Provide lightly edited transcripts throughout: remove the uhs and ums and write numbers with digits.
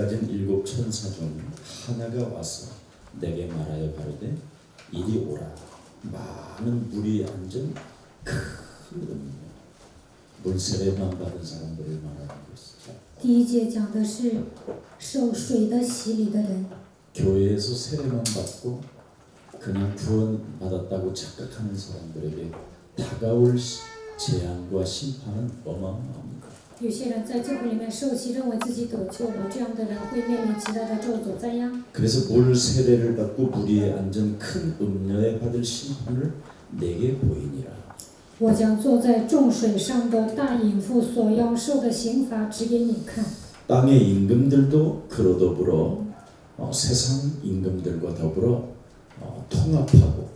가진 7 천사 중 하나가 와서 내게 말하여 가로되 이리 오라. 많은 물이 앉은 큰 음료. 물세례만 받은 사람들을 말하는 것이죠. 第一节讲的是受水的洗礼的人， 교회에서 세례만 받고 그냥 구원 받았다고 착각하는 사람들에게 다가올 재앙과 심판은 어마어마합니다. 有些人在教会里面受洗，认为自己得救了，这样的人会面临极大的咒诅灾殃。 그래서 물 세례를 받고 물 위에 앉은 큰 음녀에 받을 심판을 내게 보이니라. 我将坐在众水上的大淫妇所要受的刑罚指给你看。 땅의 임금들도 그로 더불어 세상 임금들과 더불어 통합하고,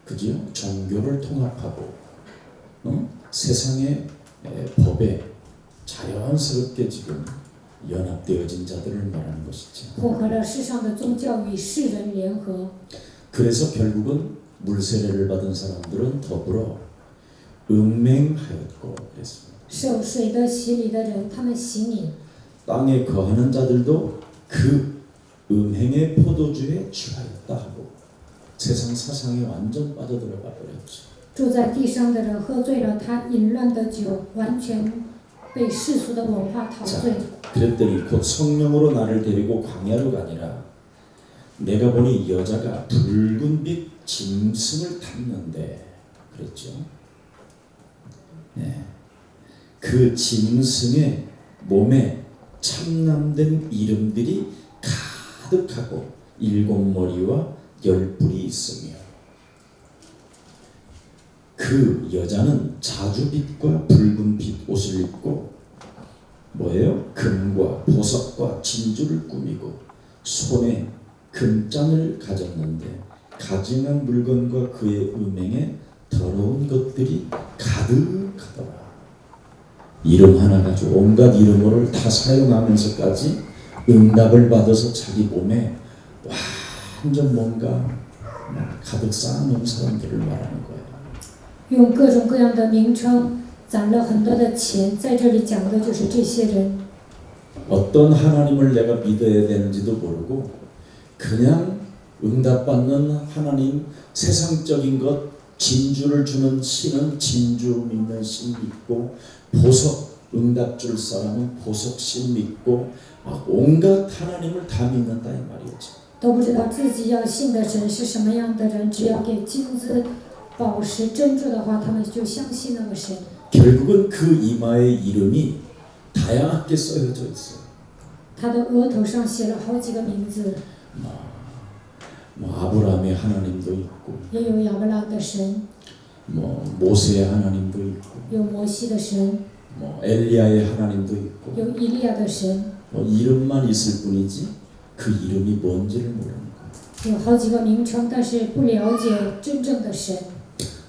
그죠? 종교를 통합하고, 세상의 법에 자연스럽게 지금 연합되어진 자들을 말하는 것이죠. 混合了世上的宗教与世人联合， 그래서 결국은 물세례를 받은 사람들은 더불어 음행하였고 그랬습니다. 受水的洗礼的人，他们行淫； 땅에 거하는 자들도 그 음행의 포도주에 취하였다 하고 세상 사상에 완전 빠져들어가 버렸죠. 住在地上的人喝醉了他淫乱的酒，完全被世俗的文化陶醉。 그랬더니 곧 성령으로 나를 데리고 광야로 가니라. 내가 보니 여자가 붉은빛 짐승을 탔는데 그랬죠. 네. 그 짐승의 몸에 참남된 이름들이 가득하고 7 머리와 10 뿔이 있으며 그 여자는 자주빛과 붉은빛 옷을 입고 뭐예요? 금과 보석과 진주를 꾸미고 손에 금잔을 가졌는데 가증한 물건과 그의 음행에 더러운 것들이 가득하더라. 이름 하나 가지고 온갖 이름을 다 사용하면서까지 응답을 받아서 자기 몸에 완전 뭔가 가득 쌓아놓은 사람들을 말하는 거예요. 用各种各样的名称攒了很多的钱，在这里讲的就是这些人。 어떤 하나님을 내가 믿어야 되는지도 모르고 그냥 응답받는 하나님, 세상적인 것, 진주를 주는 신은 진주 믿는 신 믿고 보석 응답 줄 사람은 보석 신 믿고 막 온갖 하나님을 다 믿는다 이 말이죠. 都不知道自己要信的神是什么样的人，只要给金子、宝石、珍珠的话，他们就相信那个神。 결국은 그 이마에 이름이 다양하게 써여져 있어요. 他的额头上写了好几个名字， 뭐 아브라함의 하나님도 있고, 也有亚伯拉罕的神， 뭐 모세의 하나님도 있고, 有摩西的神， 뭐 엘리야의 하나님도 있고, 有以利亚的神， 뭐 이름만 있을 뿐이지 그 이름이 뭔지를 모르는 거예요. 有好几个名称，但是不了解真正的神。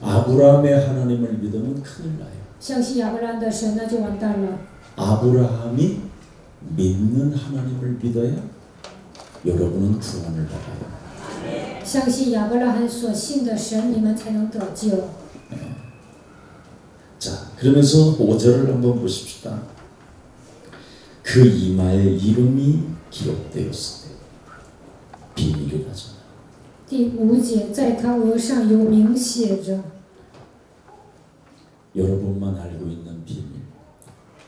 아브라함의 하나님을 믿으면 큰일 나요. 相信亚伯拉罕的神，那就完蛋了。 아브라함이 믿는 하나님을 믿어야 여러분은 구원을 받아요. 相信亚伯拉罕所信的神，你们才能得救。 자, 그러면서 5절을 한번 보십시다. 그 이마에 이름이 기록되었을 때 비밀이라잖아. 第5节，在他额上有名写着 여러분만 알고 있는 비밀.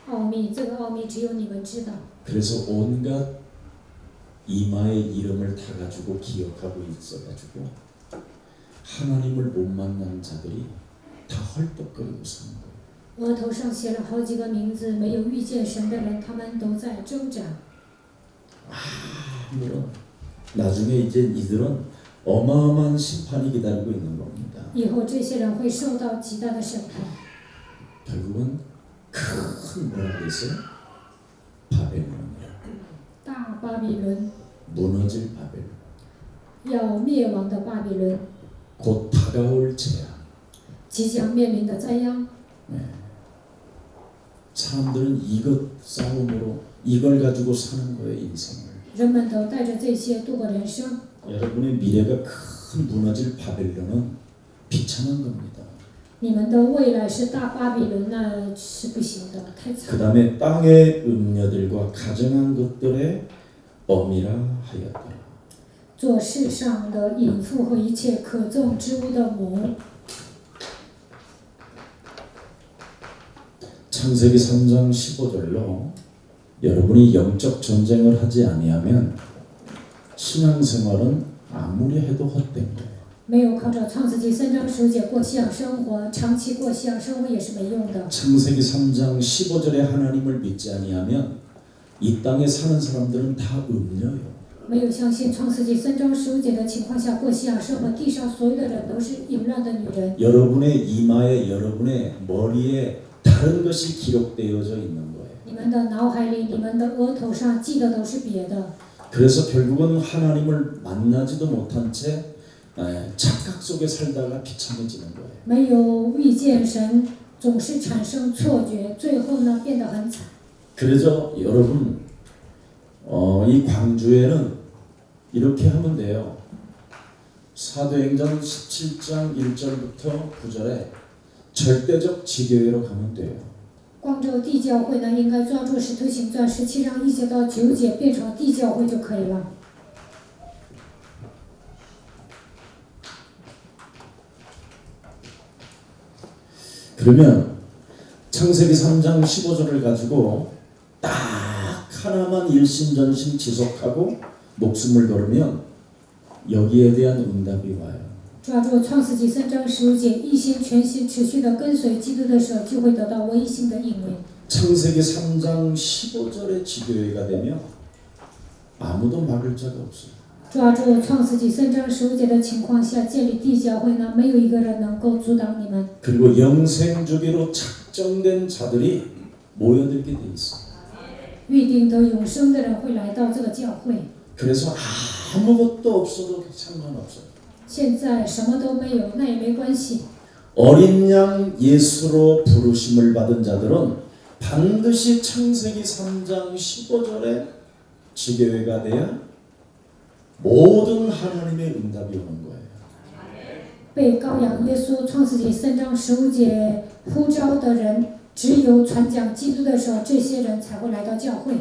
奥秘，这个奥秘只有你们知道。 그래서 온갖 이마의 이름을 다 가지고 기억하고 있어가지고 하나님을 못 만난 자들이 다 헐떡거리고 사는 거예요. 额头上写了好几个名字，没有遇见神的人，他们都在挣扎。 물론 나중에 이제 이들은 어마어마한 심판이 기다리고 있는 겁니다. 以后这些人会受到极大的审判。 결국은 큰 뭐라 그랬어요? 바벨론이야. 大巴比伦， 무너질 바벨론. 要灭亡的巴比伦， 곧 다가올 재앙. 即将面临的灾殃。 네. 사람들은 이것 싸움으로 이걸 가지고 사는 거예요, 인생을. 人们都带着这些度过人生。 여러분의 미래가 큰 무너질 바벨론은 비참한 겁니다. 你们的未来是大巴比伦，那是不行的，太惨。 그 다음에 땅의 음녀들과 가정한 것들의 어미라 하였더라. 做世上的淫妇和一切可憎之物的母。 창세기 3장 15절로 여러분이 영적 전쟁을 하지 아니하면 신앙생활은 아무리 해도 헛된 거예요. 没有靠着创世纪3章15节过信仰生活，长期过信仰生活也是没用的。 창세기 3장 15절에 하나님을 믿지 아니하면 이 땅에 사는 사람들은 다 음녀요. 没有相信创世纪3章15节的情况下过信仰生活，地上所有的人都是淫乱的女人。 여러분의 이마에 여러분의 머리에 다른 것이 기록되어져 있는 거예요. 你们的脑海里、你们的额头上记的都是别的。 그래서 결국은 하나님을 만나지도 못한 채 착각 속에 살다가 비참해지는 거예요. 没有遇见神，总是产生错觉，最后呢变得很惨。 그래서 여러분 이 광주에는 이렇게 하면 돼요. 사도행전 17장 1절부터 9절에 절대적 지교회로 가면 돼요. 光州地教会呢，应该抓住使徒行传17章1节到9节，变成地教会就可以了。 그러면 창세기 3장 15절을 가지고 딱 하나만 일심전심 지속하고 목숨을 걸으면 여기에 대한 응답이 와요. 抓住创世纪3章15节，一心全心持续的跟随基督的时候，就会得到唯一性的应允。 창세기 3장 15절의 지교회가 되면 아무도 막을 자가 없어요. 抓住创世纪3章15节的情况下建立地教会呢，没有一个人能够阻挡你们。 그리고 영생주기로 작정된 자들이 모여들게 돼 있어요. 预定得永生的人会来到这个教会。 그래서 아무것도 없어도 상관없어요. 现在什么都没有，那也没关系。 어린 양 예수로 부르심을 받은 자들은 반드시 창세기 3장 15절에 지교회가 돼야 모든 하나님의 응답이 오는 거예요. 被羔羊耶稣创世纪3章15节呼召的人，只有传讲基督的时候，这些人才会来到教会。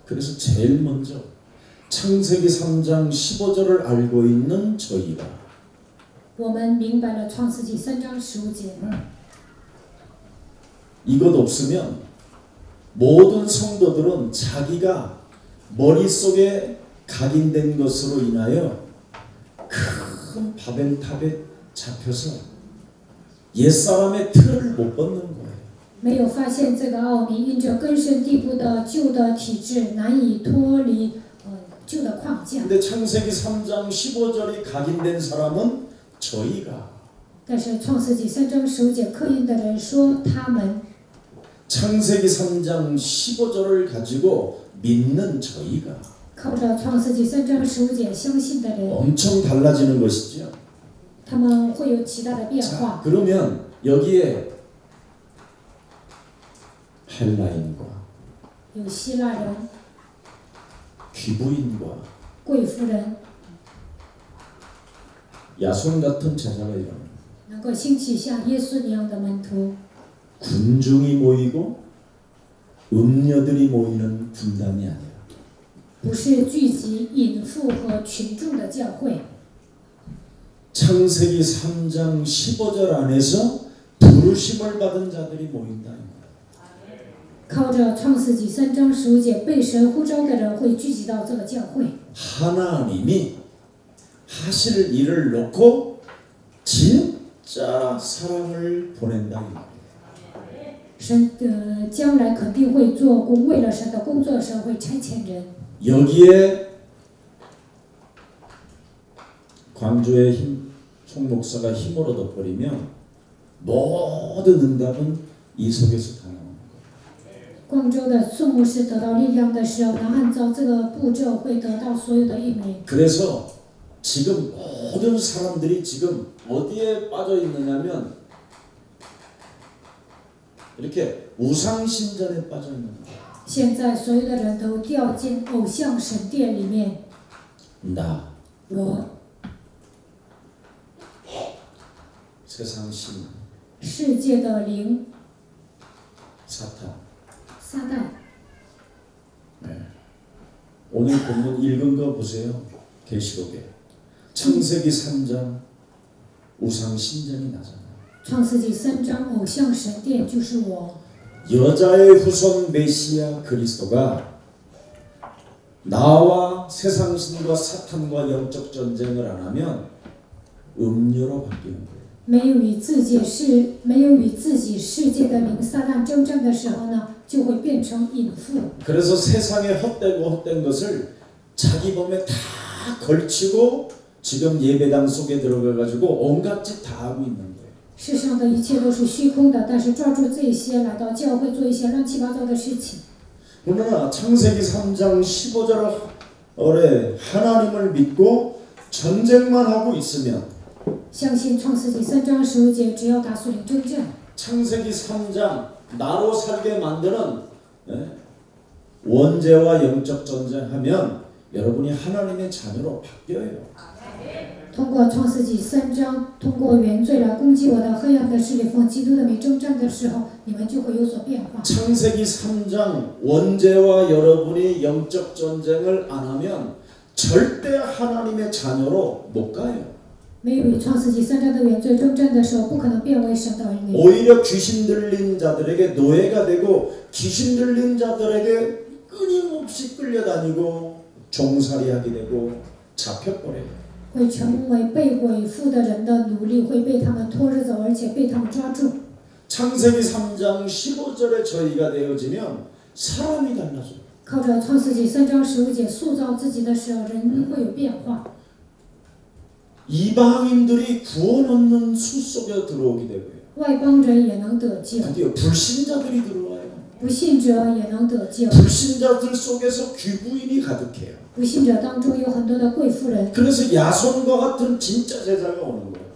그래서 제일 먼저 창세기 3장 15절을 알고 있는 저희가 我们明白了创世纪3章15节。 이것 없으면 모든 성도들은 자기가 머릿속에 각인된 것으로 인하여 큰 바벨탑에 잡혀서 옛사람의 틀을 못 벗는 거예요. 没有发现这个奥秘，因着根深蒂固的旧的体制，难以脱离旧的框架。 근데 창세기 3장 15절이 각인된 사람은 저희가 但是创世纪3章15节刻印的人说，他们 창세기 3장 15절을 가지고 믿는 저희가 靠着创世纪3章15节相信的人， 엄청 달라지는 것이죠. 他们会有极大的变 자, 化。 그러면 여기에 헬라인과 有希腊人、 귀부인과 贵妇人， 야손 같은 제자가 일어납니다. 能够兴起像耶稣一样的门徒。 군중이 모이고 음녀들이 모이는 군단이 아니라 不是聚集隐妇和群众的教会。 창세기 3장 15절 안에서 부르심을 받은 자들이 모인다. 靠着创世纪3章15节被神呼召的人会聚集到这个教会。 하나님이 하실 일을 놓고 진짜 사랑을 보낸다. 神将来肯定会做工，为了神的工作，神会差遣人。 여기에 광주의 송 목사가 힘을 얻어버리면 모든 응답은 이 속에서 다 나옵니다. 广州的宋牧师得到力量的时候，能按照这个步骤会得到所有的应允。 그래서 지금 모든 사람들이 지금 어디에 빠져 있느냐면 이렇게 우상 신전에 빠져 있는 거예요. 现在所有的人都掉进偶像神殿里面。 나 我 세상 신 世界的灵 사탄 撒旦， 네. 오늘 본문 읽은 거 보세요. 계시록에 창세기 3장 우상 신전이 나잖아요. 创世纪3章偶像神殿就是我。 여자의 후손 메시아 그리스도가 나와 세상신과 사탄과 영적 전쟁을 안 하면 음료로 바뀌는 거예요. 没有与自己世界的灵撒旦征战的时候呢，就会变成淫妇。 그래서 세상에 헛된 것을 자기 몸에 다 걸치고 지금 예배당 속에 들어가 가지고 온갖 짓 다 하고 있는 거예요. 世上的一切都是虚空的，但是抓住这些来到教会做一些乱七八糟的事情。 그러나 창세기 3장 15절에 하나님을 믿고 전쟁만 하고 있으면 相信创世纪3章15节，只要打属灵征战。 창세기 3장 나로 살게 만드는 원죄와 영적 전쟁하면 여러분이 하나님의 자녀로 바뀌어요. 通过创世纪3章，通过原罪来攻击我的黑暗的势力，奉基督的名征战的时候，你们就会有所变化。 창세기 3장 원죄와 여러분이 영적 전쟁을 안 하면 절대 하나님의 자녀로 못 가요. 没有与创世纪3章的原罪征战的时候，不可能变为神的儿女。 오히려 귀신 들린 자들에게 노예가 되고 귀신 들린 자들에게 끊임없이 끌려다니고 종살이하게 되고 잡혀버려요. 会成为被鬼附的人的奴隶，会被他们拖着走，而且被他们抓住。 창세기 3장 15절에 저희가 되어지면 사람이 달라져요. 靠着创世纪3章15节塑造自己的时候，人会有变化。 이방인들이 구원 얻는 수 속에 들어오게 되고요. 外邦人也能得救， 드디어 불신자들이 들어와요. 不信者也能得救。 불신자들 속에서 귀부인이 가득해요. 不信者当中有很多的贵妇人， 그래서 야손과 같은 진짜 제자가 오는 거예요.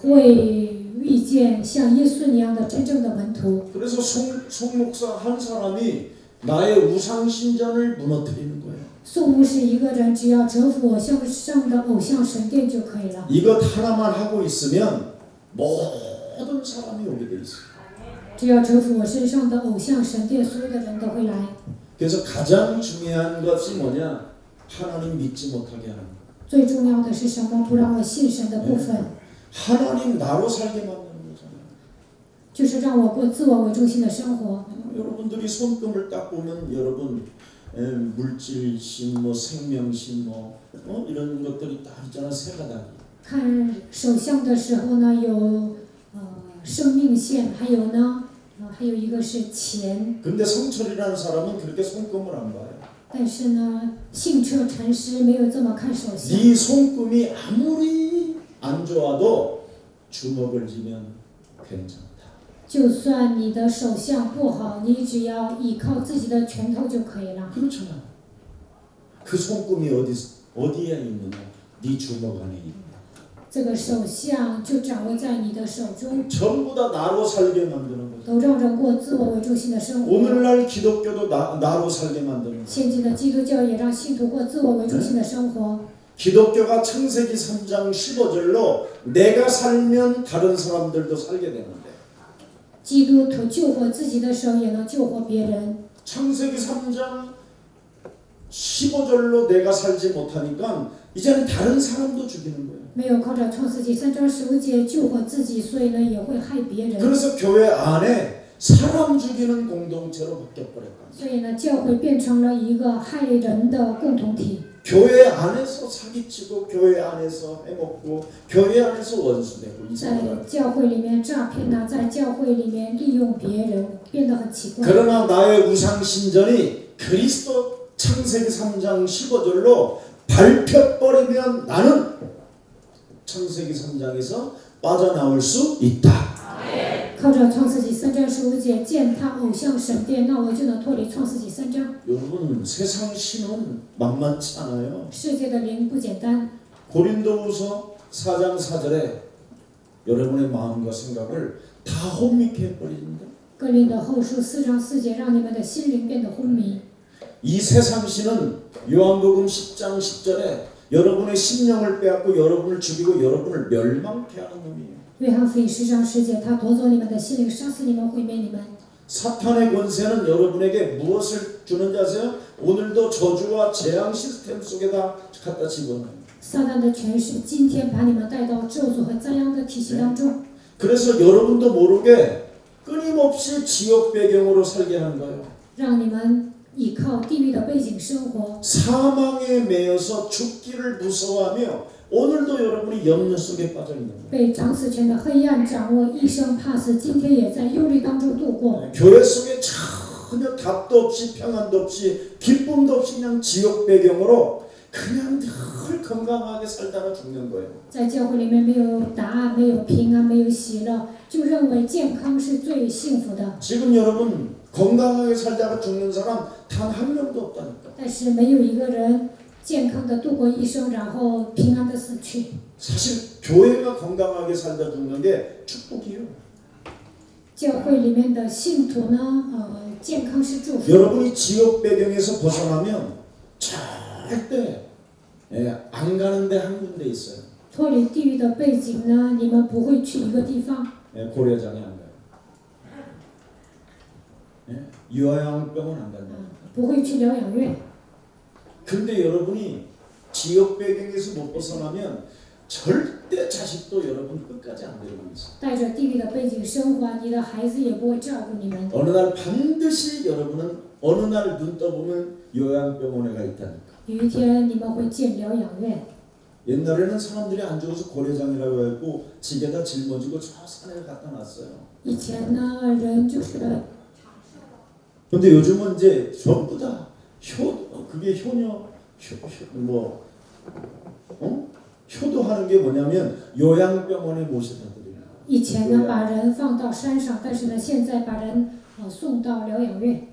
会遇见像耶稣一样的真正的门徒。 그래서 송 목사 한 사람이 나의 우상 신전을 무너뜨리는 거예요. 宋牧师一个人只要折服我向上的偶像神殿就可以了。 이것 하나만 하고 있으면 모든 사람이 오게 돼 있어요. 只要折服我身上的偶像神殿，所有的人都会来。 그래서 가장 중요한 것이 뭐냐? 하나님 믿지 못하게 하는 거. 最重要的是什么？不让我信神的部分， 하나님 나로 살게 만드는 거잖아요. 就是让我过自我为中心的生活。 여러분들이 손금을 딱 보면 여러분 물질신, 뭐 생명신, 이런 것들이 다 있잖아. 세 가닥이. 看手相的时候呢，有生命线，还有呢，还有一个是钱。 근데 성철이라는 사람은 그렇게 손금을 안 봐요. 但是呢，信彻禅师没有这么看手相。 네 손금이 아무리 안 좋아도 주먹을 쥐면 괜찮다. 就算你的手相不好，你只要依靠自己的拳头就可以了。 그렇잖아. 그 손금이 어디에 있느냐? 네 주먹 안에 있다. 这个手相就掌握在你的手中， 전부 다 나로 살게 만드는 거죠. 都让人过自我为中心的生活。 오늘날 기독교도 나로 살게 만드는 거죠. 现今的基督教也让信徒过自我为中心的生活。 기독교가 창세기 3장 15절로 내가 살면 다른 사람들도 살게 되는데 基督徒救活自己的时候，也能救活别人。 창세기 3장 15절로 내가 살지 못하니까 이제는 다른 사람도 죽이는 거예요. 没有靠着创世纪3章15节救活自己，所以呢也会害别人。 그래서 교회 안에 사람 죽이는 공동체로 바뀌어버렸다. 所以呢，教会变成了一个害人的共同体。 교회 안에서 사기치고 교회 안에서 해먹고 교회 안에서 원수되고 在 이상하다. 教会里面诈骗呢，在教会里面利用别人，变得很奇怪。 그러나 나의 우상 신전이 그리스도 창세기 3장 15절로 밟혀버리면 나는 창세기 3장에서 빠져나올 수 있다. 靠着创世纪3章15节践踏偶像神殿，那我就能脱离创世纪3章。 여러분 세상 신은 만만치 않아요. 世界的灵不简单。 고린도후서 4장 4절에 여러분의 마음과 생각을 다 혼미케 해버립니다. 哥林的后书4章4节，让你们的心灵变得昏迷。 이 세상 신은 요한복음 10장 10절에 여러분의 심령을 빼앗고 여러분을 죽이고 여러분을 멸망케 하는 놈이에요. 约翰福音10章10节，他夺走你们的心灵，杀死你们，毁灭你们。 사탄의 권세는 여러분에게 무엇을 주는지 아세요? 오늘도 저주와 재앙 시스템 속에다 갖다 집어넣어요. 撒旦的权势今天把你们带到咒诅和灾殃的体系当中， 그래서 여러분도 모르게 끊임없이 지옥 배경으로 살게 하는 거예요. 让你们依靠地狱的背景生活， 사망에 매여서 죽기를 무서워하며 오늘도 여러분이 염려 속에 빠져 있는 거예요. 被掌死权的黑暗掌握，一生怕死，今天也在忧虑当中度过。 교회 속에 전혀 답도 없이 평안도 없이 기쁨도 없이 그냥 지옥 배경으로 그냥 늘 건강하게 살다가 죽는 거예요. 在教会里面没有答案，没有平安，没有喜乐，就认为健康是最幸福的。 지금 여러분 건강하게 살다가 죽는 사람 단 한 명도 없다니까. 但是没有一个人健康的度过一生，然后平安的死去。 사실 교회가 건강하게 살다 죽는 게 축복이에요. 教会里面的信徒呢，健康是祝福。 여러분이 지옥 배경에서 벗어나면 절대 안 가는데 한 군데 있어요. 脱离地狱的背景呢，你们不会去一个地方， 고려장에 안 가요. 유아양병원 안 간다. 不会去疗养院。 근데 여러분이 지옥 배경에서 못 벗어나면 절대 자식도 여러분 끝까지 안 데리고 있어요. 带着地狱的背景生活，你的孩子也不会照顾你们。 어느 날 반드시 여러분은 어느 날 눈 떠보면 요양병원에 가 있다니까. 有一天你们会进疗养院。 옛날에는 사람들이 안 죽어서 고려장이라고 했고 집에다 짊어지고 저 산에 갖다 놨어요. 以前呢，人就是 근데 요즘은 이제 전부 다 그게 효도하는 게 뭐냐면 요양병원에 모셔다 드려요. 以前呢把人放到山上，但是呢现在把人送到疗养院。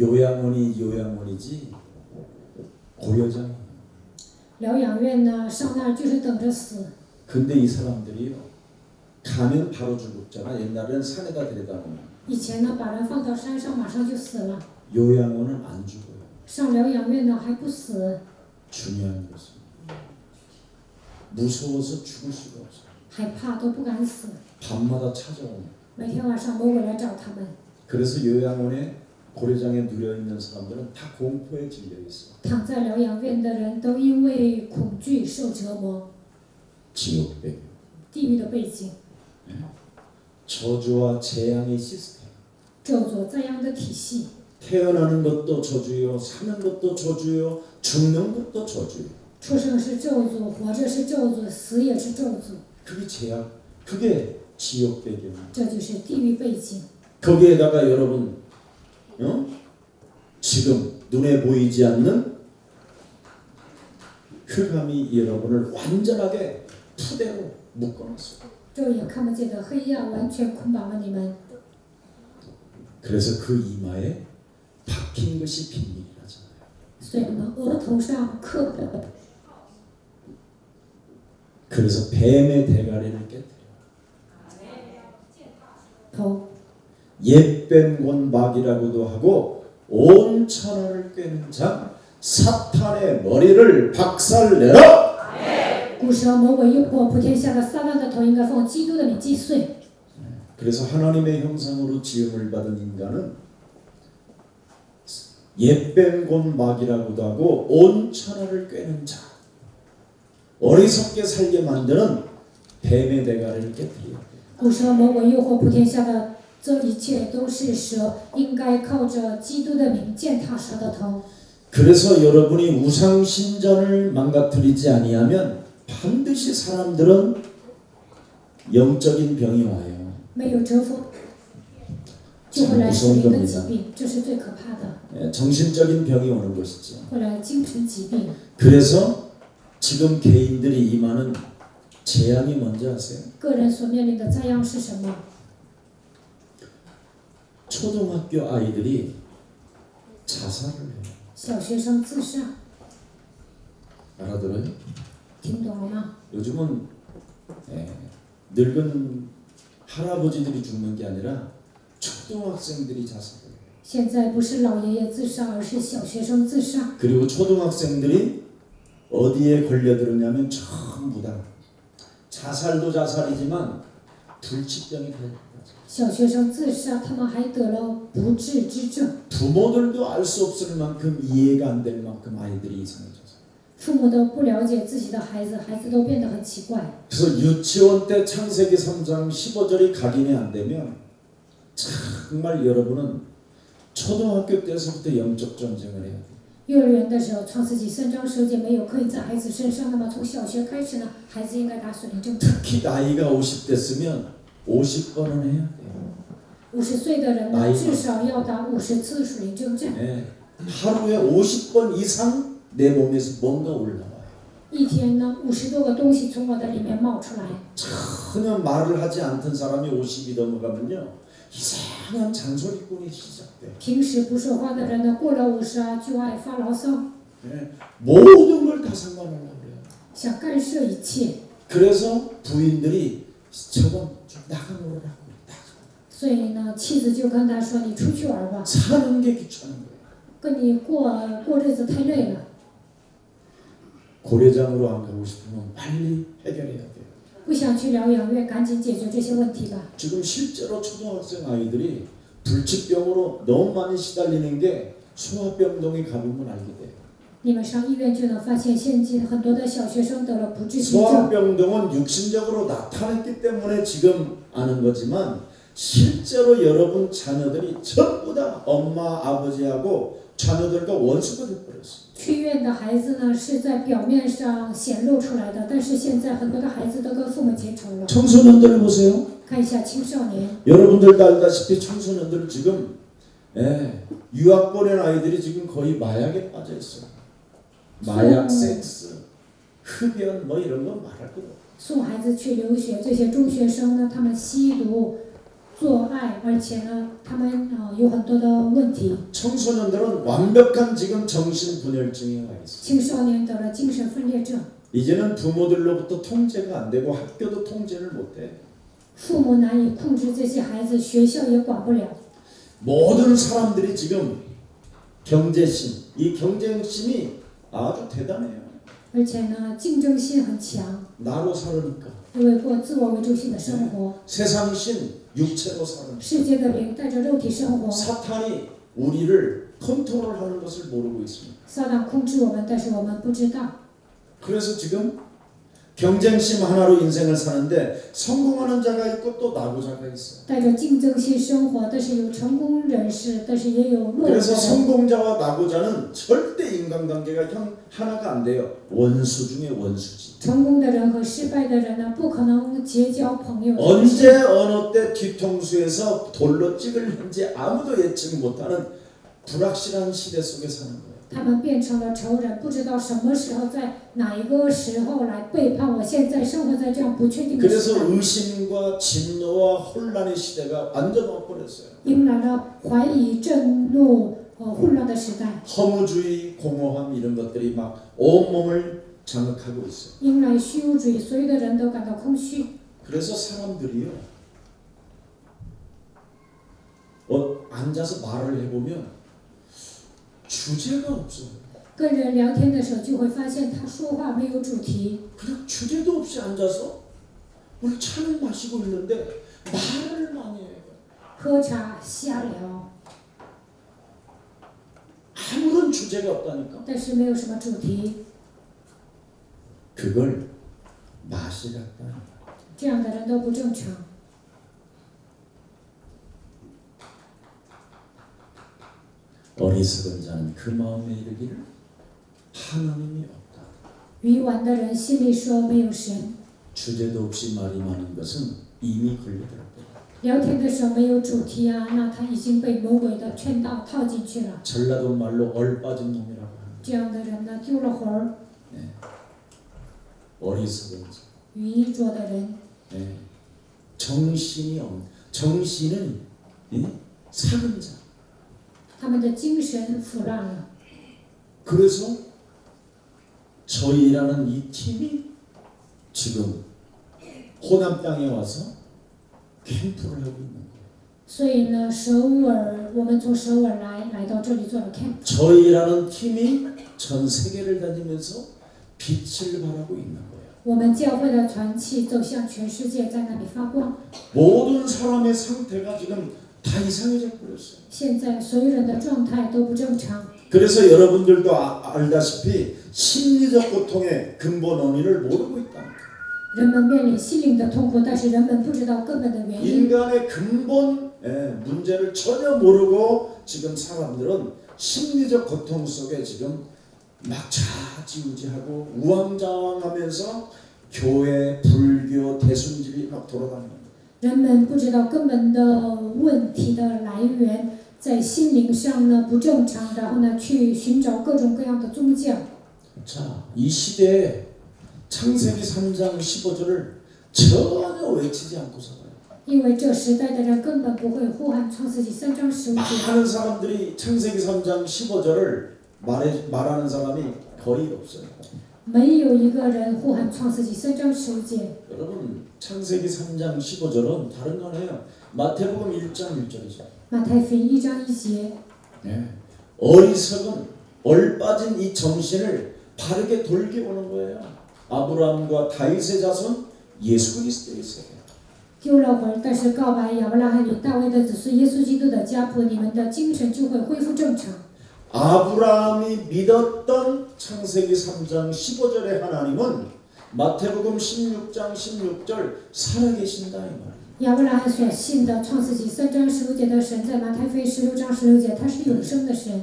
요양원이지 고려장. 疗养院呢上那儿就是等着死。 근데 이 사람들이요 가면 바로 죽었잖아. 옛날에는 산에다 데려다 놓으면. 以前呢把人放到山上马上就死了， 요양원은 안 죽어요. 上疗养院呢还不死， 중요한 것은 무서워서 죽을 수가 없어요. 害怕都不敢死， 밤마다 찾아오는. 每天晚上魔鬼来找他们。 그래서 요양원에 고려장에 누려 있는 사람들은 다 공포에 질려 있어. 躺在疗养院的人都因为恐惧受折磨， 지옥 배경. 地狱的背景， 저주와 재앙의 시스템. 咒诅灾殃的体系。 태어나는 것도 저주요, 사는 것도 저주요, 죽는 것도 저주요. 出生是咒诅，活着是咒诅，死也是咒诅， 그게 재앙, 그게 지옥 배경. 这就是地狱背景。 거기에다가 여러분, 지금 눈에 보이지 않는 흑암이 여러분을 완전하게 푸대로 묶어놨어요. 肉眼看不见的黑暗完全捆绑了你们， 그래서 그 이마에 박힌 것이 비밀이라잖아요. 所以你们额头上刻的， 그래서 뱀의 대가리를 깨뜨려. 头 옛뱀곤 막이라고도 하고 온 천하를 꿰는 자 사탄의 머리를 박살내라. 古蛇魔鬼诱惑普天下的撒旦的头应该奉基督的名击碎。 그래서 하나님의 형상으로 지음을 받은 인간은 옛뱀곤 막이라고도 하고 온 천하를 꿰는 자, 어리석게 살게 만드는 뱀의 대가리를 깨뜨려. 古蛇魔鬼诱惑普天下的这一切都是蛇，应该靠着基督的名践踏蛇的头。 그래서 여러분이 우상 신전을 망가뜨리지 아니하면 반드시 사람들은 영적인 병이 와요. 没有折服，就会来属灵的疾病，这是最可怕的， 정신적인 병이 오는 것이죠. 会来精神疾病。 그래서 지금 개인들이 임하는 재앙이 뭔지 아세요? 个人所面临的灾殃是什么？ 초등학교 아이들이 자살을 해요. 小学生自杀， 알아들어요? 听懂了吗？ 요즘은 늙은 할아버지들이 죽는 게 아니라 초등학생들이 자살을 해요. 现在不是老爷爷自杀，而是小学生自杀。 그리고 초등학생들이 어디에 걸려들었냐면 전부 다 자살도 자살이지만 불치병이 될 거죠. 小学生自杀，他们还得了不治之症。 부모들도 알 수 없을 만큼 이해가 안 될 만큼 아이들이 이상해져서. 父母都不了解自己的孩子，孩子都变得很奇怪。 그래서 유치원 때 창세기 3장 15절이 각인이 안 되면 정말 여러분은 초등학교 때서부터 영적 전쟁을 해야 돼요. 幼儿园的时候，创世纪3章10节没有刻印在孩子身上，那么从小学开始呢，孩子应该打属灵征战。 특히 나이가 50 됐으면 50번은 해야 돼요. 50岁的人呢，至少要打50次属灵征战。 네. 하루에 50번 이상 내 몸에서 뭔가 올라와요. 一天呢，50多个东西从我的里面冒出来。 전혀 말을 하지 않던 사람이 50이 넘어가면요, 이상한 잔소리꾼이 시작돼요. 平时不说话的人呢，过了50啊，就爱发牢骚， 네. 모든 걸 다 상관하려고 그래요. 想干涉一切。 그래서 부인들이 저건 좀 나가 놀으라고. 所以呢，妻子就跟他说：“你出去玩吧， 사는 게 귀찮은 거예요. 跟你过日子太累了。 고려장으로 안 가고 싶으면 빨리 해결해야 돼요. 不想去疗养院，赶紧解决这些问题吧。 지금 실제로 초등학생 아이들이 불치병으로 너무 많이 시달리는 게 소아병동에 가보면 알게 돼요. 你们上医院就能发现，现今很多的小学生得了不治之症。 소아병동은 육신적으로 나타났기 때문에 지금 아는 거지만 실제로 여러분 자녀들이 전부 다 엄마 아버지하고 자녀들과 원수가 돼버렸어요. 去医院的孩子呢，是在表面上显露出来的，但是现在很多的孩子都跟父母结仇了。 청소년들 보세요. 看一下青少年， 여러분들도 알다시피 청소년들 지금 유학 보낸 아이들이 지금 거의 마약에 빠져 있어요. 마약, 섹스, 흡연 뭐 이런 거 말할 거 없어요. 送孩子去留学，这些中学生呢，他们吸毒、做爱，而且呢，他们有很多的问题。 청소년들은 완벽한 지금 정신분열증에 가 있어요. 青少年得了精神分裂症， 이제는 부모들로부터 통제가 안 되고 학교도 통제를 못 해. 父母难以控制这些孩子，学校也管不了。 모든 사람들이 지금 경제심, 이 경쟁심이 아주 대단해요. 而且呢，竞争心很强， 나로 살으니까. 因为过自我为中心的生活， 세상신 육체로 사는. 世界的灵带着肉体生活， 사탄이 우리를 컨트롤하는 것을 모르고 있습니다. 撒旦控制我们，但是我们不知道。 그래서 지금 경쟁심 하나로 인생을 사는데 성공하는 자가 있고 또 나고자가 있어요. 带着竞争心生活，但是有成功人士，但是也有落伍的 그래서 人。 성공자와 나고자는 절대 인간관계가 하나가 안 돼요. 원수 중에 원수지. 成功的人和失败的人呢，不可能结交朋友。 언제 어느 때 뒤통수에서 돌로 찍을는지 아무도 예측 못하는 불확실한 시대 속에 사는 거예요. 他们变成了仇人，不知道什么时候在哪一个时候来背叛我。现在生活在这样不确定的时 그래서 代， 의심과 진노와 혼란의 시대가 완전 와버렸어요. 迎来了怀疑、震怒、混乱的时代， 허무주의, 공허함 이런 것들이 막 온몸을 장악하고 있어요. 迎来虚无主义，所有的人都感到空虚。 그래서 사람들이요, 앉아서 말을 해보면 주제가 없어요. 跟人聊天的时候，就会发现他说话没有主题， 그냥 주제도 없이 앉아서 오늘 차를 마시고 있는데 말을 많이 해요. 喝茶瞎聊， 아무런 주제가 없다니까. 但是没有什么主题。 그걸 맛이 같다. 这样的人都不正常。 어리석은 자는 그 마음에 이르기를 하나님이 없다. 愚顽的人心里说没有神， 주제도 없이 말이 많은 것은 이미 걸려들었다. 聊天的时候没有主题啊，那他已经被魔鬼的圈套套进去了。 전라도 말로 얼빠진 놈이라고 합니다. 这样的人呢，丢了魂儿， 어리석은 자. 愚拙的人， 정신이 정신은 사는 자. 他们的精神腐烂了。 그래서 저희라는 이 팀이 지금 호남 땅에 와서 캠프를 하고 있는 거예요. 所以呢，我们从首尔来到这里做了 camp。 저희라는 팀이 전 세계를 다니면서 빛을 발하고 있는 거예요. 我们教会的团契走向全世界，在那里发光。 모든 사람의 상태가 지금 다 이상해져 버렸어요. 现在所有人的状态都不正常， 그래서 여러분들도 알다시피 심리적 고통의 근본 원인을 모르고 있다. 人们面临心灵的痛苦，但是人们不知道根本的原因。 인간의 근본 문제를 전혀 모르고 지금 사람들은 심리적 고통 속에 지금 막 좌지우지하고 우왕좌왕하면서 교회, 불교, 대순집이 막 돌아다니는 거예요. 人们不知道根本的问题的来源，在心灵上呢不正常，然后呢去寻找各种各样的宗教。 자, 이 시대에 창세기 3장 15절을 전혀 외치지 않고 살아요. 因为这时代的人根本不会呼喊创世纪3章15节。 많은 사람들이 창세기 3장 15절을 말하는 사람이 거의 없어요. 没有一个人呼喊创世纪3章15节。 여러분, 창세기 3장 15절은 다른 거 아니에요. 마태복음 1장 1절이죠. 马太福音1章1节。 네. 어리석은 얼빠진 이 정신을 바르게 돌게오는 거예요. 아브라함과 다윗의 자손 예수 그리스도의 세계. 丢了魂，但是告白亚伯拉罕与大卫的子孙耶稣基督的家谱，你们的精神就会恢复正常。 아브라함이 믿었던 창세기 3장 15절의 하나님은 마태복음 16장 16절 살아계신다 이 말이에요. 亚伯拉罕所信的创世纪3章15节的神，在马太福音16章16节，他是永生的神。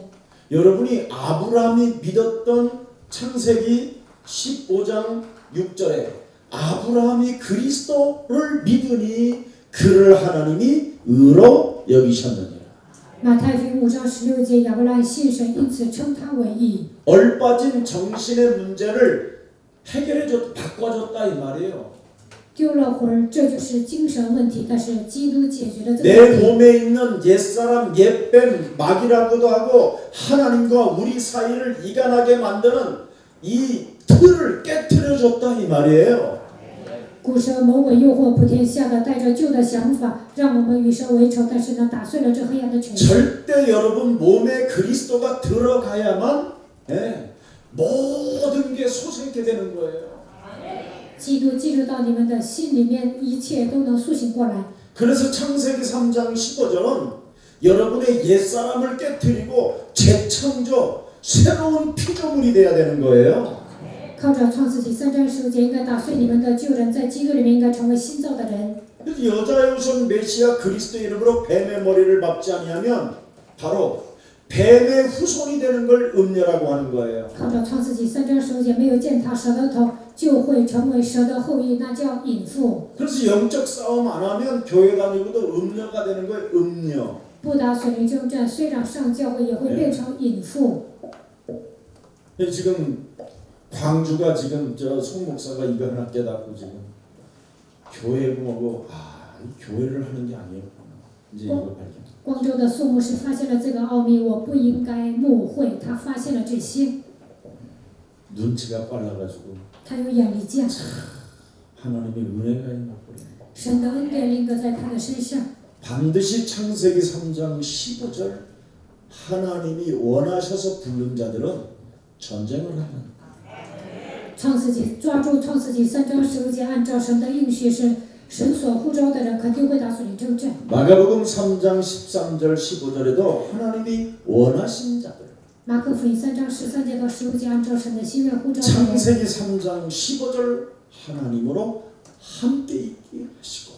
여러분이 아브라함이 믿었던 창세기 15장 6절에 아브라함이 그리스도를 믿으니 그를 하나님이 의로 여기셨느니라. 马太福音5章16节，亚伯拉罕信神，因此称他为义。 얼빠진 정신의 문제를 바꿔줬다 이 말이에요. 丢了魂，这就是精神问题，但是基督解决了这个 내 问题。 몸에 있는 옛사람 옛뱀 마귀라고도 하고 하나님과 우리 사이를 이간하게 만드는 이 틀을 깨트려줬다 이 말이에요. 古蛇魔鬼诱惑普天下的，带着旧的想法，让我们与神为仇，但是呢，打碎了这黑暗的权势。 절대 여러분 몸에 그리스도가 들어가야만 모든 게 소생케 되는 거예요. 基督进入到你们的心里面，一切都能苏醒过来。 그래서 창세기 3장 15절은 여러분의 옛사람을 깨트리고 재창조 새로운 피조물이 돼야 되는 거예요. 靠着创世纪3章15节，应该打碎你们的旧人，在基督里面应该成为新造的人。 그래서 여자의 후손 메시아 그리스도의 이름으로 뱀의 머리를 밟지 아니하면 바로 뱀의 후손이 되는 걸 음녀라고 하는 거예요. 靠着创世纪3章15节，没有践踏蛇的头，就会成为蛇的后裔，那叫隐妇。 그래서 영적 싸움 안 하면 교회 다니고도 음녀가 되는 거예요. 음녀. 不打属灵征战，虽然上教会也会变成隐妇。 지금 광주가 지금 저 송 목사가 이거 하나 깨닫고 지금 교회 뭐고 이 교회를 하는 게 아니었구나. 이제 이거 발견. 光州的宋牧师发现了这个奥秘，我不应该牧会，他发现了这些， 눈치가 빨라가지고 他有眼力见， 하나님의 은혜가 있나 보네. 神的恩典临格在他的身上。 반드시 창세기 3장 15절 하나님이 원하셔서 부른 자들은 전쟁을 하는. 创世纪抓住创世纪3章15节，按照神的应许是神所呼召的人，肯定会打属灵征战。 마가복음 3장 13절 15절에도 하나님이 원하신 자들. 马可福音3章13节到15节，按照神的心愿呼召的人。 창세기 3장 15절 하나님으로 함께 있게 하시고.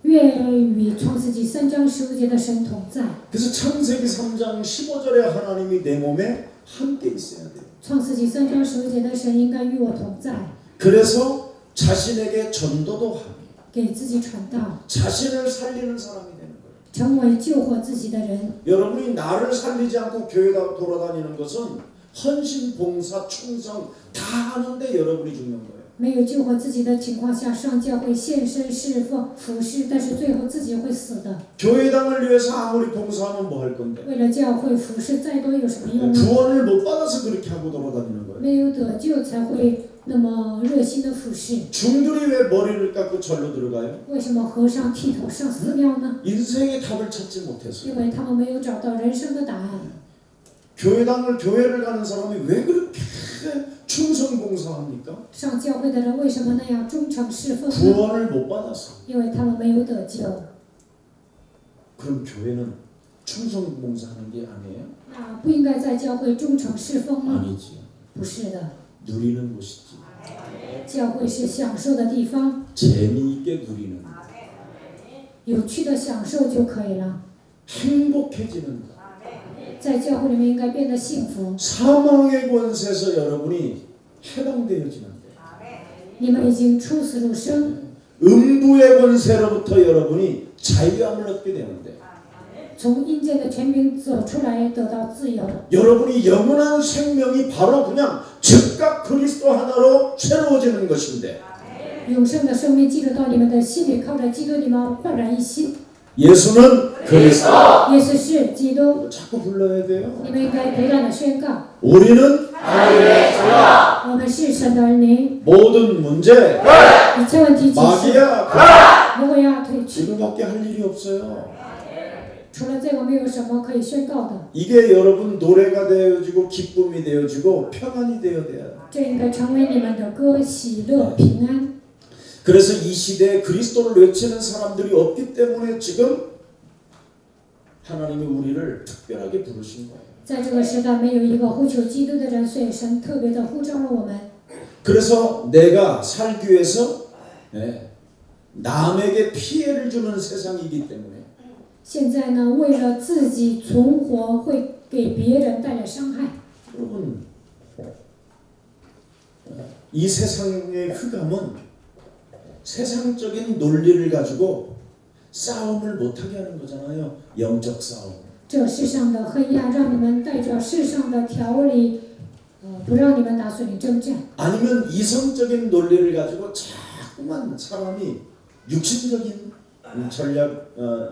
愿与创世纪3章15节的神同在。 그래서 창세기 3장 15절에 하나님이 내 몸에 함께 있어야 돼요. 创世纪3章15节的神应该与我同在， 그래서 자신에게 전도도 하고 给自己传道， 자신을 살리는 사람이 되는 거예요. 成为救活自己的人。 여러분이 나를 살리지 않고 교회 돌아다니는 것은 헌신, 봉사, 충성 다 하는데 여러분이 죽는 거예요. 没有救活自己的情况下，上教会献身侍奉服侍，但是最后自己会死的。 교회당을 위해서 아무리 봉사하면 뭐 할 건데? 为了教会服侍，再多有什么用呢？ 구원을 못 받아서 그렇게 하고 돌아다니는 거예요. 没有得救才会那么热心的服侍。 중들이 왜 머리를 깎고 절로 들어가요? 为什么和尚剃头上寺庙呢？ 인생의 답을 찾지 못해서. 因为他们没有找到人生的答案。 교회를 가는 사람이 왜 그렇게 충성봉사합니까? 上教会的人为什么那样忠诚侍奉呢？ 구원을 못 받았어. 因为他们没有得救。 그럼 교회는 충성봉사하는 게 아니에요? 那不应该在教会忠诚侍奉吗？ 아니지요. 不是的， 누리는 곳이지. 教会是享受的地方， 재미있게 누리는, 有趣的享受就可以了。 행복해지는 것. 在教会里面应该变得幸福。 사망의 권세에서 여러분이 해방되어지는데, 你们已经出死入生， 음부의 권세로부터 여러분이 자유함을 얻게 되는데, 从阴间的权柄走出来，得到自由。 여러분이 영원한 생명이 바로 그냥 즉각 그리스도 하나로 새로워지는 것인데, 永生的生命进入到你们的心里，靠着基督，你们焕然一新。 예수는 그리스도. 耶稣是基督， 자꾸 불러야 돼요. 你们应该不断的宣告： 우리는 我们是神的儿女， 모든 문제, 一切问题解决， 마귀야, 魔鬼要退去。 이거밖에 할 일이 없어요. 除了这个，没有什么可以宣告的。 이게 여러분 노래가 되어지고 기쁨이 되어지고 평안이 되어야 돼요. 这应该成为你们的歌，喜乐、平安。 그래서 이 시대에 그리스도를 외치는 사람들이 없기 때문에 지금 하나님이 우리를 특별하게 부르신 거예요. 在这个时代，没有一个呼求基督的人，所以神特别的呼召了我们。 그래서 내가 살기 위해서 남에게 피해를 주는 세상이기 때문에 现在呢，为了自己存活，会给别人带来伤害。 여러분 이 세상의 흑암은 세상적인 논리를 가지고 싸움을 못하게 하는 거잖아요. 영적 싸움. 这世上的黑暗，让你们带着世上的条理，不让你们打算你征战。 아니면 이성적인 논리를 가지고 자꾸만 사람이 육신적인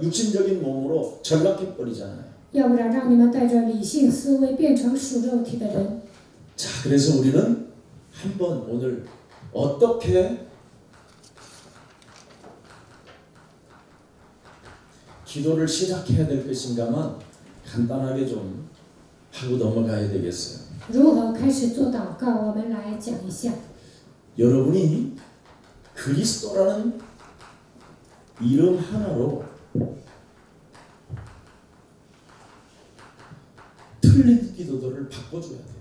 육신적인 몸으로 전락해 버리잖아요. 要不然让你们带着理性思维变成属肉体的人。 자, 그래서 우리는 한번 오늘 어떻게 기도를 시작해야 될 것인가만 간단하게 좀 하고 넘어가야 되겠어요. 如何开始做祷告？我们来讲一下。 여러분이 그리스도라는 이름 하나로 틀린 기도들을 바꿔줘야 돼요.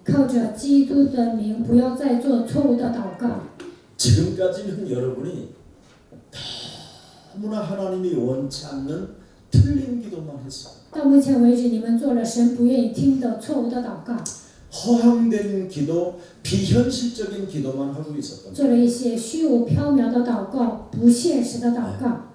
靠着基督的名，不要再做错误的祷告。 지금까지는 여러분이 너무나 하나님이 원치 않는 틀린 기도만 했어요. 到目前为止，你们做了神不愿意听的错误的祷告， 허황된 기도, 비현실적인 기도만 하고 있었던 거예요. 做了一些虚无缥缈的祷告，不现实的祷告。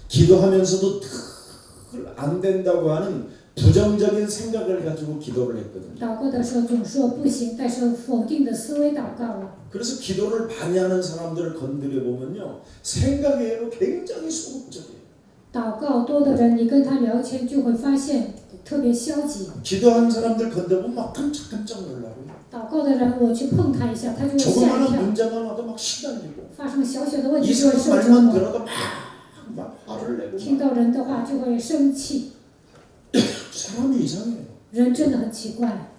기도하면서도 늘 안 된다고 하는 부정적인 생각을 가지고 기도를 했거든요. 祷告的时候总说不行，带着否定的思维祷告了。 그래서 기도를 많이 하는 사람들을 건드려 보면요, 생각외로 굉장히 소극적이에요. 祷告多的人，你跟他聊天就会发现特别消极。 기도한 사람들 건드리면 막 깜짝깜짝 놀라고. 祷告的人，我去碰他一下，他就会吓一 조그마한 跳。 문제만 와도 막 시달리고. 发生小小的问 이 题就会 사람 受折 말만 磨， 들어도 막 화를 내고. 听到人的话就会生气。 사람이 이상해요. 人真的很奇怪，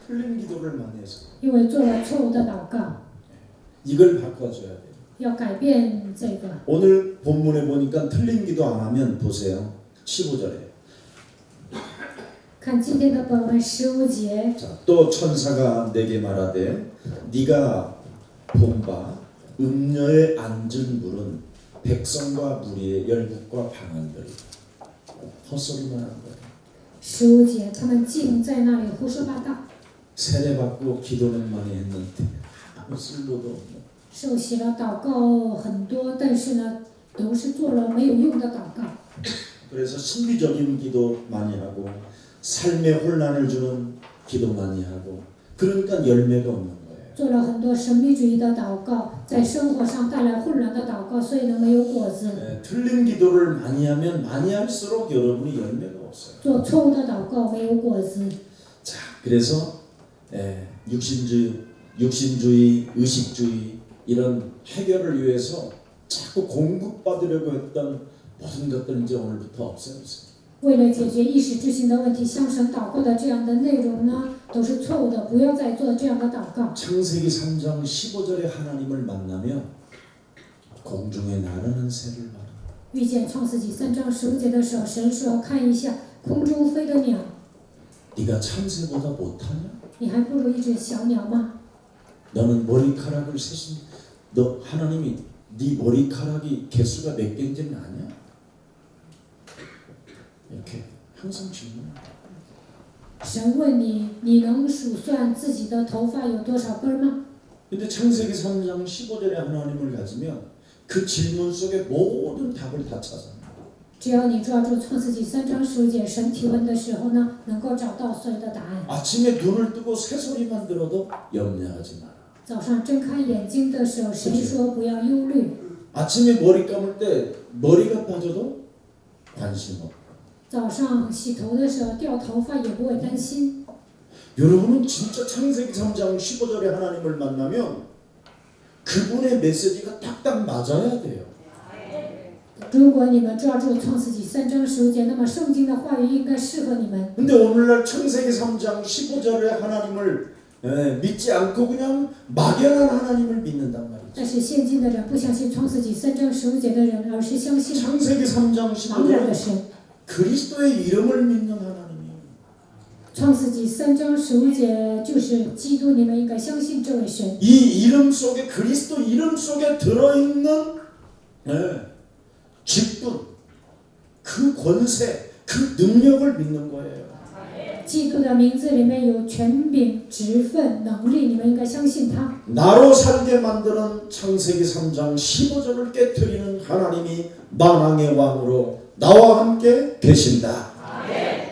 틀린 기도를 많이 해서. 因为做了错误的祷告， 이걸 바꿔줘야 돼요. 要改变这个。 오늘 본문에 보니까 틀린 기도 안 하면 보세요. 15절에. 看今天的本文15节， 자, 또 천사가 내게 말하되 네가 본 바 음녀에 앉은 물은 백성과 무리의 열국과 방언들이 헛소리만 하는 거예요. 15节，他们竟在那里胡说八道， 세례받고 기도는 많이 했는데 아무 쓸모도 없는. 受洗了，祷告很多，但是呢，都是做了没有用的祷告。 그래서 신비적인 기도 많이 하고 삶에 혼란을 주는 기도 많이 하고 그러니까 열매가 없는 거예요. 做了很多神秘主义的祷告，在生活上带来混乱的祷告，所以呢没有果子。 틀린 기도를 많이 하면 많이 할수록 여러분이 열매가 없어요. 做错误的祷告没有果子。 자, 그래서 육신주의, 의식주의 이런 해결을 위해서 자꾸 공급받으려고 했던 모든 것들 이제 오늘부터 없애보세요. 为了解决一时之性的问题，向神祷告的这样的内容呢，都是错误的，不要再做这样的祷告。 창세기 3장 15절에 하나님을 만나면 공중에 나르는 새를 봐라. 遇见创世纪3章15节的时候，神说：“看一下空中飞的鸟， 네가 참새보다 못하냐? 你还不如一只小鸟吗？ 너는 머리카락을 세신 너 하나님이 네 머리카락이 개수가 몇 개인지는 아냐? 이렇게 항상 질문합니다. 神问你，你能数算自己的头发有多少根吗？ 근데 창세기 3장 15절에 하나님을 가지면 그 질문 속에 모든 답을 다 찾아냅니다. 只要你抓住创世纪3章15节神提问的时候呢，能够找到所有的答案。 아침에 눈을 뜨고 새소리만 들어도 염려하지 마라. 早上睁开眼睛的时候，神说不要忧虑。 아침에 머리 감을 때 머리가 빠져도 관심 없고. 早上洗头的时候掉头发也不会担心。 여러분은 진짜 창세기 3장 15절에 하나님을 만나면 그분의 메시지가 딱딱 맞아야 돼요. 如果你们抓住创世纪3章15节，那么圣经的话语应该适合你们。 근데 오늘날 창세기 3장 15절에 하나님을 믿지 않고 그냥 막연한 하나님을 믿는단 말이죠. 但是现今的人不相信创世纪3章15节的人，而是相信 창세기 3장 茫然的 15절은 神。 그리스도의 이름을 믿는 하나님이에요. 创世纪3章15节就是基督，你们应该相信这位神。 이 이름 속에 그리스도 이름 속에 들어있는 직분, 그 권세, 그 능력을 믿는 거예요. 基督的名字里面有权柄、职分、能力，你们应该相信他。 나로 살게 만드는 창세기 3장 15절을 깨뜨리는 하나님이 만왕의 왕으로 나와 함께 계신다.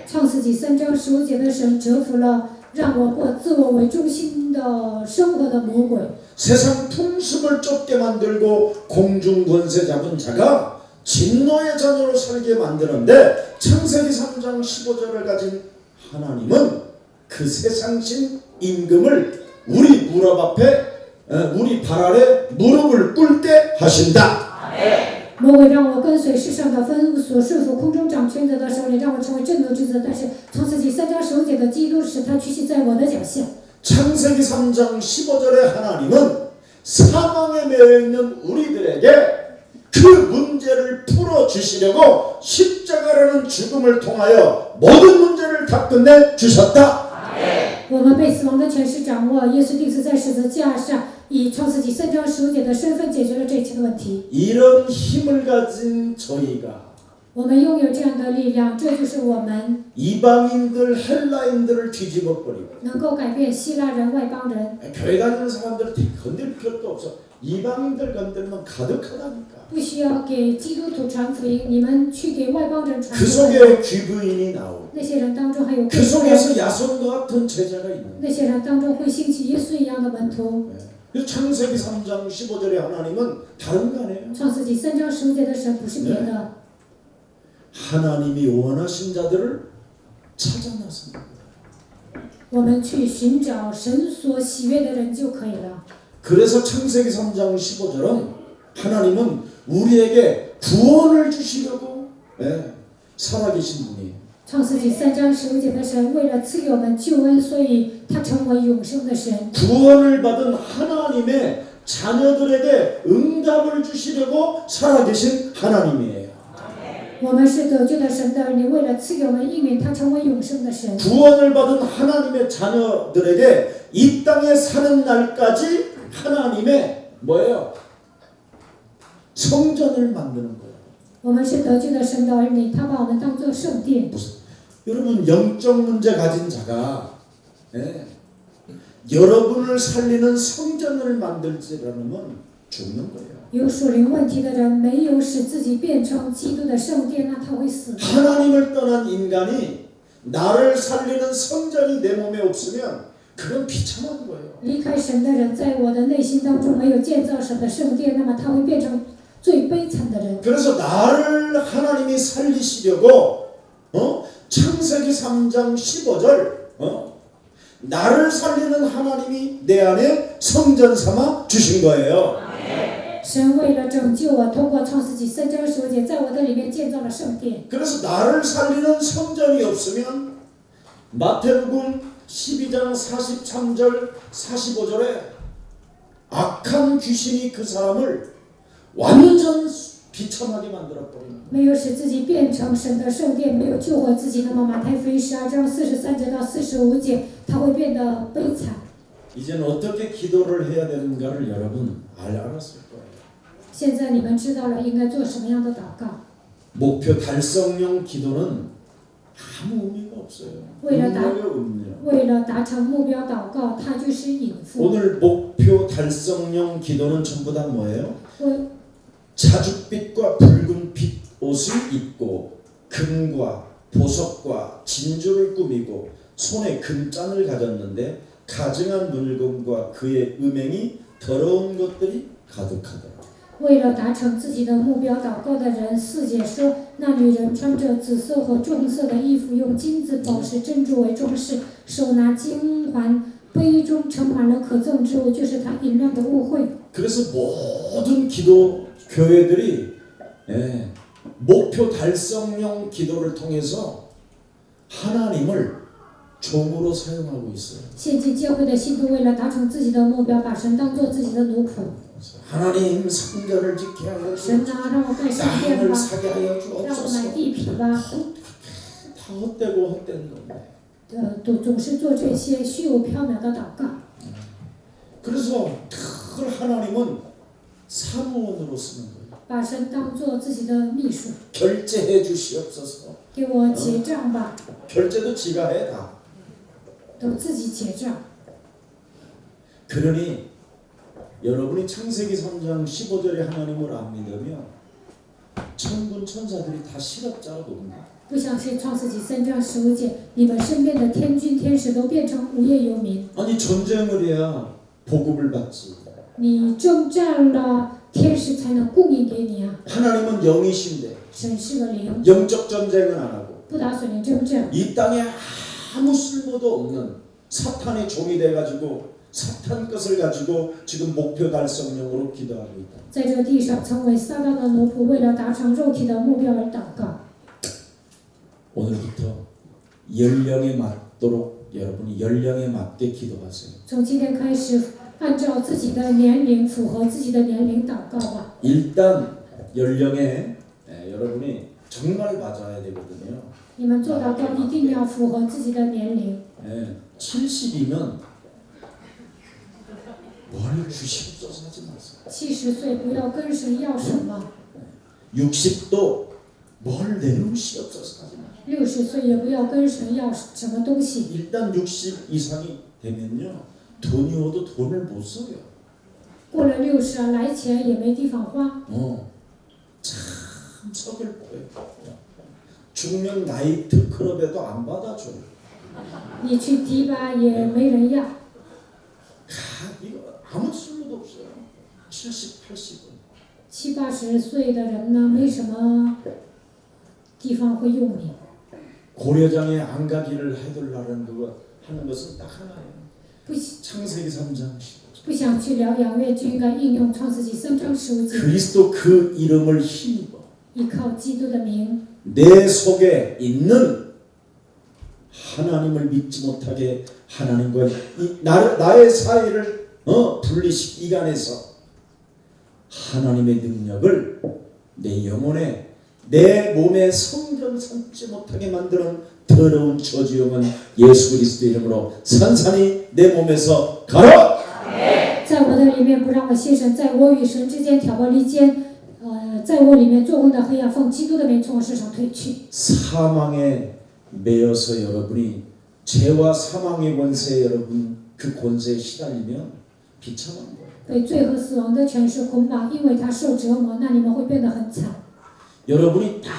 创世纪3章15节的神折服了让我过自我为中心的生活的魔鬼。 세상 풍습을 쫓게 만들고 공중 권세 잡은 자가 진노의 자녀로 살게 만드는데 창세기 3장 15절을 가진 하나님은 그 세상신 임금을 우리 무릎 앞에 우리 발 아래 무릎을 꿇게 하신다. 魔鬼让我跟随世上的分所顺服空中掌权者的手里，让我成为震怒之子。但是创世纪3章15节的基督使他屈膝在我的脚下。 창세기 3장 15절의 하나님은 사망에 매여있는 우리들에게 그 문제를 풀어주시려고 십자가라는 죽음을 통하여 모든 문제를 다 끝내 주셨다. 我们被死亡的权势掌握，耶稣钉死在十字架上，以创世纪3章15节的身份解决了这一切的问题。 이런 힘을 가진 저희가 我们拥有这样的力量，这就是我们 이방인들 헬라인들을 뒤집어버리고 能够改变希腊人、外邦人。 교회 다니는 사람들을 건들 필요도 없어. 이방인들 건들면 가득하다니까. 不需要给基督徒传福音，你们去给外邦人传 그 福音。 속에 귀부인이 나오고 那些人当中还有 그 贵妇人， 속에서 야손과 같은 제자가 있는 那些人当中会兴起耶稣一样的门徒。 그래서 창세기 3장 15절의 하나님은 다른 거 아니에요? 创世纪3章15节的神不是别的， 하나님이 원하신 자들을 찾아 나섭니다. 我们去寻找神所喜悦的人就可以了。 그래서 창세기 3장 15절은 하나님은 우리에게 구원을 주시려고 살아계신 분이에요. 创世纪3章15节的神为了赐给我们救恩，所以他成为永生的神。 구원을 받은 하나님의 자녀들에게 응답을 주시려고 살아계신 하나님이에요. 我们是得救的神的儿女，为了赐给我们应允，他成为永生的神。 구원을 받은 하나님의 자녀들에게 이 땅에 사는 날까지 하나님의 뭐예요? 성전을 만드는 거예요. 我们是得救的神的儿女，他把我们当作圣殿。 여러분 영적 문제 가진 자가 여러분을 살리는 성전을 만들지 않으면 죽는 거예요. 有属灵问题的人没有使自己变成基督的圣殿，那他会死。 하나님을 떠난 인간이 나를 살리는 성전이 내 몸에 없으면 그건 비참한 거예요. 离开神的人，在我的内心当中没有建造神的圣殿，那么他会变成最悲惨的人。 그래서 나를 하나님이 살리시려고 창세기 3장 15절 나를 살리는 하나님이 내 안에 성전 삼아 주신 거예요. 神为了拯救我，通过创世纪3章15节，在我的里面建造了圣殿。 그래서 나를 살리는 성전이 없으면 마태복음 12장 43절 45절에 악한 귀신이 그 사람을 완전 비참하게 만들어버립니다. 没有使自己变成神的圣殿，没有救活自己，那么马太福音12章43节到45节，他会变得悲惨。 이제는 어떻게 기도를 해야 되는가를 여러분 알았을 거예요. 现在你们知道了应该做什么样的祷告。 목표 달성용 기도는 아무 의미가 없어요. 음료요. 为了达成目标祷告，它就是隐伏。 오늘 목표 달성용 기도는 전부 다 뭐예요? 我 자줏빛과 붉은 빛 옷을 입고 금과 보석과 진주를 꾸미고 손에 금잔을 가졌는데 가증한 물건과 그의 음행이 더러운 것들이 가득하더라. 为了达成自己的目标祷告的人，4节说，那女人穿着紫色和棕色的衣服，用金子、宝石、珍珠为装饰，手拿金环，杯中盛满了可憎之物，就是她淫乱的污秽。 그래서 모든 기도 교회들이 목표 달성용 기도를 통해서 하나님을 종으로 사용하고 있어요. 现今教会的信徒为了达成自己的目标，把神当作自己的奴仆。 하나님 성전을 지켜야 하여 神啊，让我盖圣殿 땅을 吧， 사게 하여 让我买 주옵소서. 地皮吧。 다 헛되고 헛된 건데. 总是做这些虚无缥缈的祷告。 그래서 그 하나님은 사무원으로 쓰는 거예요. 把神当作自己的秘书， 결제해 주시옵소서. 给我结账吧， 결제도 지가 해 다. 都自己结账。 그러니 여러분이 창세기 3장 15절에 하나님을 안 믿으면 천군 천사들이 다 실업자로 옵니다. 不相信创世纪3章15节，你们身边的天君天使都变成无业游民。 아니 전쟁을 해야 보급을 받지. 你征战了，天使才能供应给你啊。 하나님은 영이신데 神是个灵， 영적 전쟁은 안 하고 不打算你征战。 이 땅에 아무 쓸모도 없는 사탄의 종이 돼가지고 사탄 것을 가지고 지금 목표 달성용으로 기도하고 있다. 在这地上成为撒旦的奴仆，为了达成肉体的目标而祷告。 오늘부터 연령에 맞도록 여러분이 연령에 맞게 기도하세요. 从今天开始，按照自己的年龄，符合自己的年龄祷告吧。 일단 연령에 여러분이 정말 맞아야 되거든요. 你们做祷告一定要符合自己的年龄。 70이면 뭘 주시옵소서 하지 마세요. 70岁不要跟神要什么， 60도 뭘 내놓으시옵소서 하지 마세요. 60岁也不要跟神要什么东西。 일단 60 이상이 되면요 돈이 오도 돈을 못 써요. 过了60啊，来钱也没地方花。 참 서글퍼요. 중년 나이트 클럽에도 안 받아줘요. 你去迪吧也没人要。 이거 아무 쓸모도 없어요. 70, 80은. 70、80岁的人呢，没什么地方会用你。 고려장에 안 가기를 해둘라는 그거 하는 것은 딱 하나예요. 不 창세기 3장 15절. 不想去疗养院，就应该应用创世纪3章15节， 그리스도 그 이름을 힘입어 依靠基督的名， 내 속에 있는 하나님을 믿지 못하게 하나님과 나의 사이를 분리시키간해서 하나님의 능력을 내 영혼에 내 몸에 성전 삼지 못하게 만드는 더러운 저주영은 예수 그리스도 이름으로 산산히 내 몸에서 가라. 在我的里面不让我牺牲，在我与神之间挑拨离间，在我里面做工的黑暗，奉基督的名从我身上退去。 사망에 매여서 여러분이 죄와 사망의 권세에 여러분 그 권세에 시달리면 비참한 거예요. 被罪和死亡的权势捆绑，因为他受折磨，那你们会变得很惨。 여러분이 딱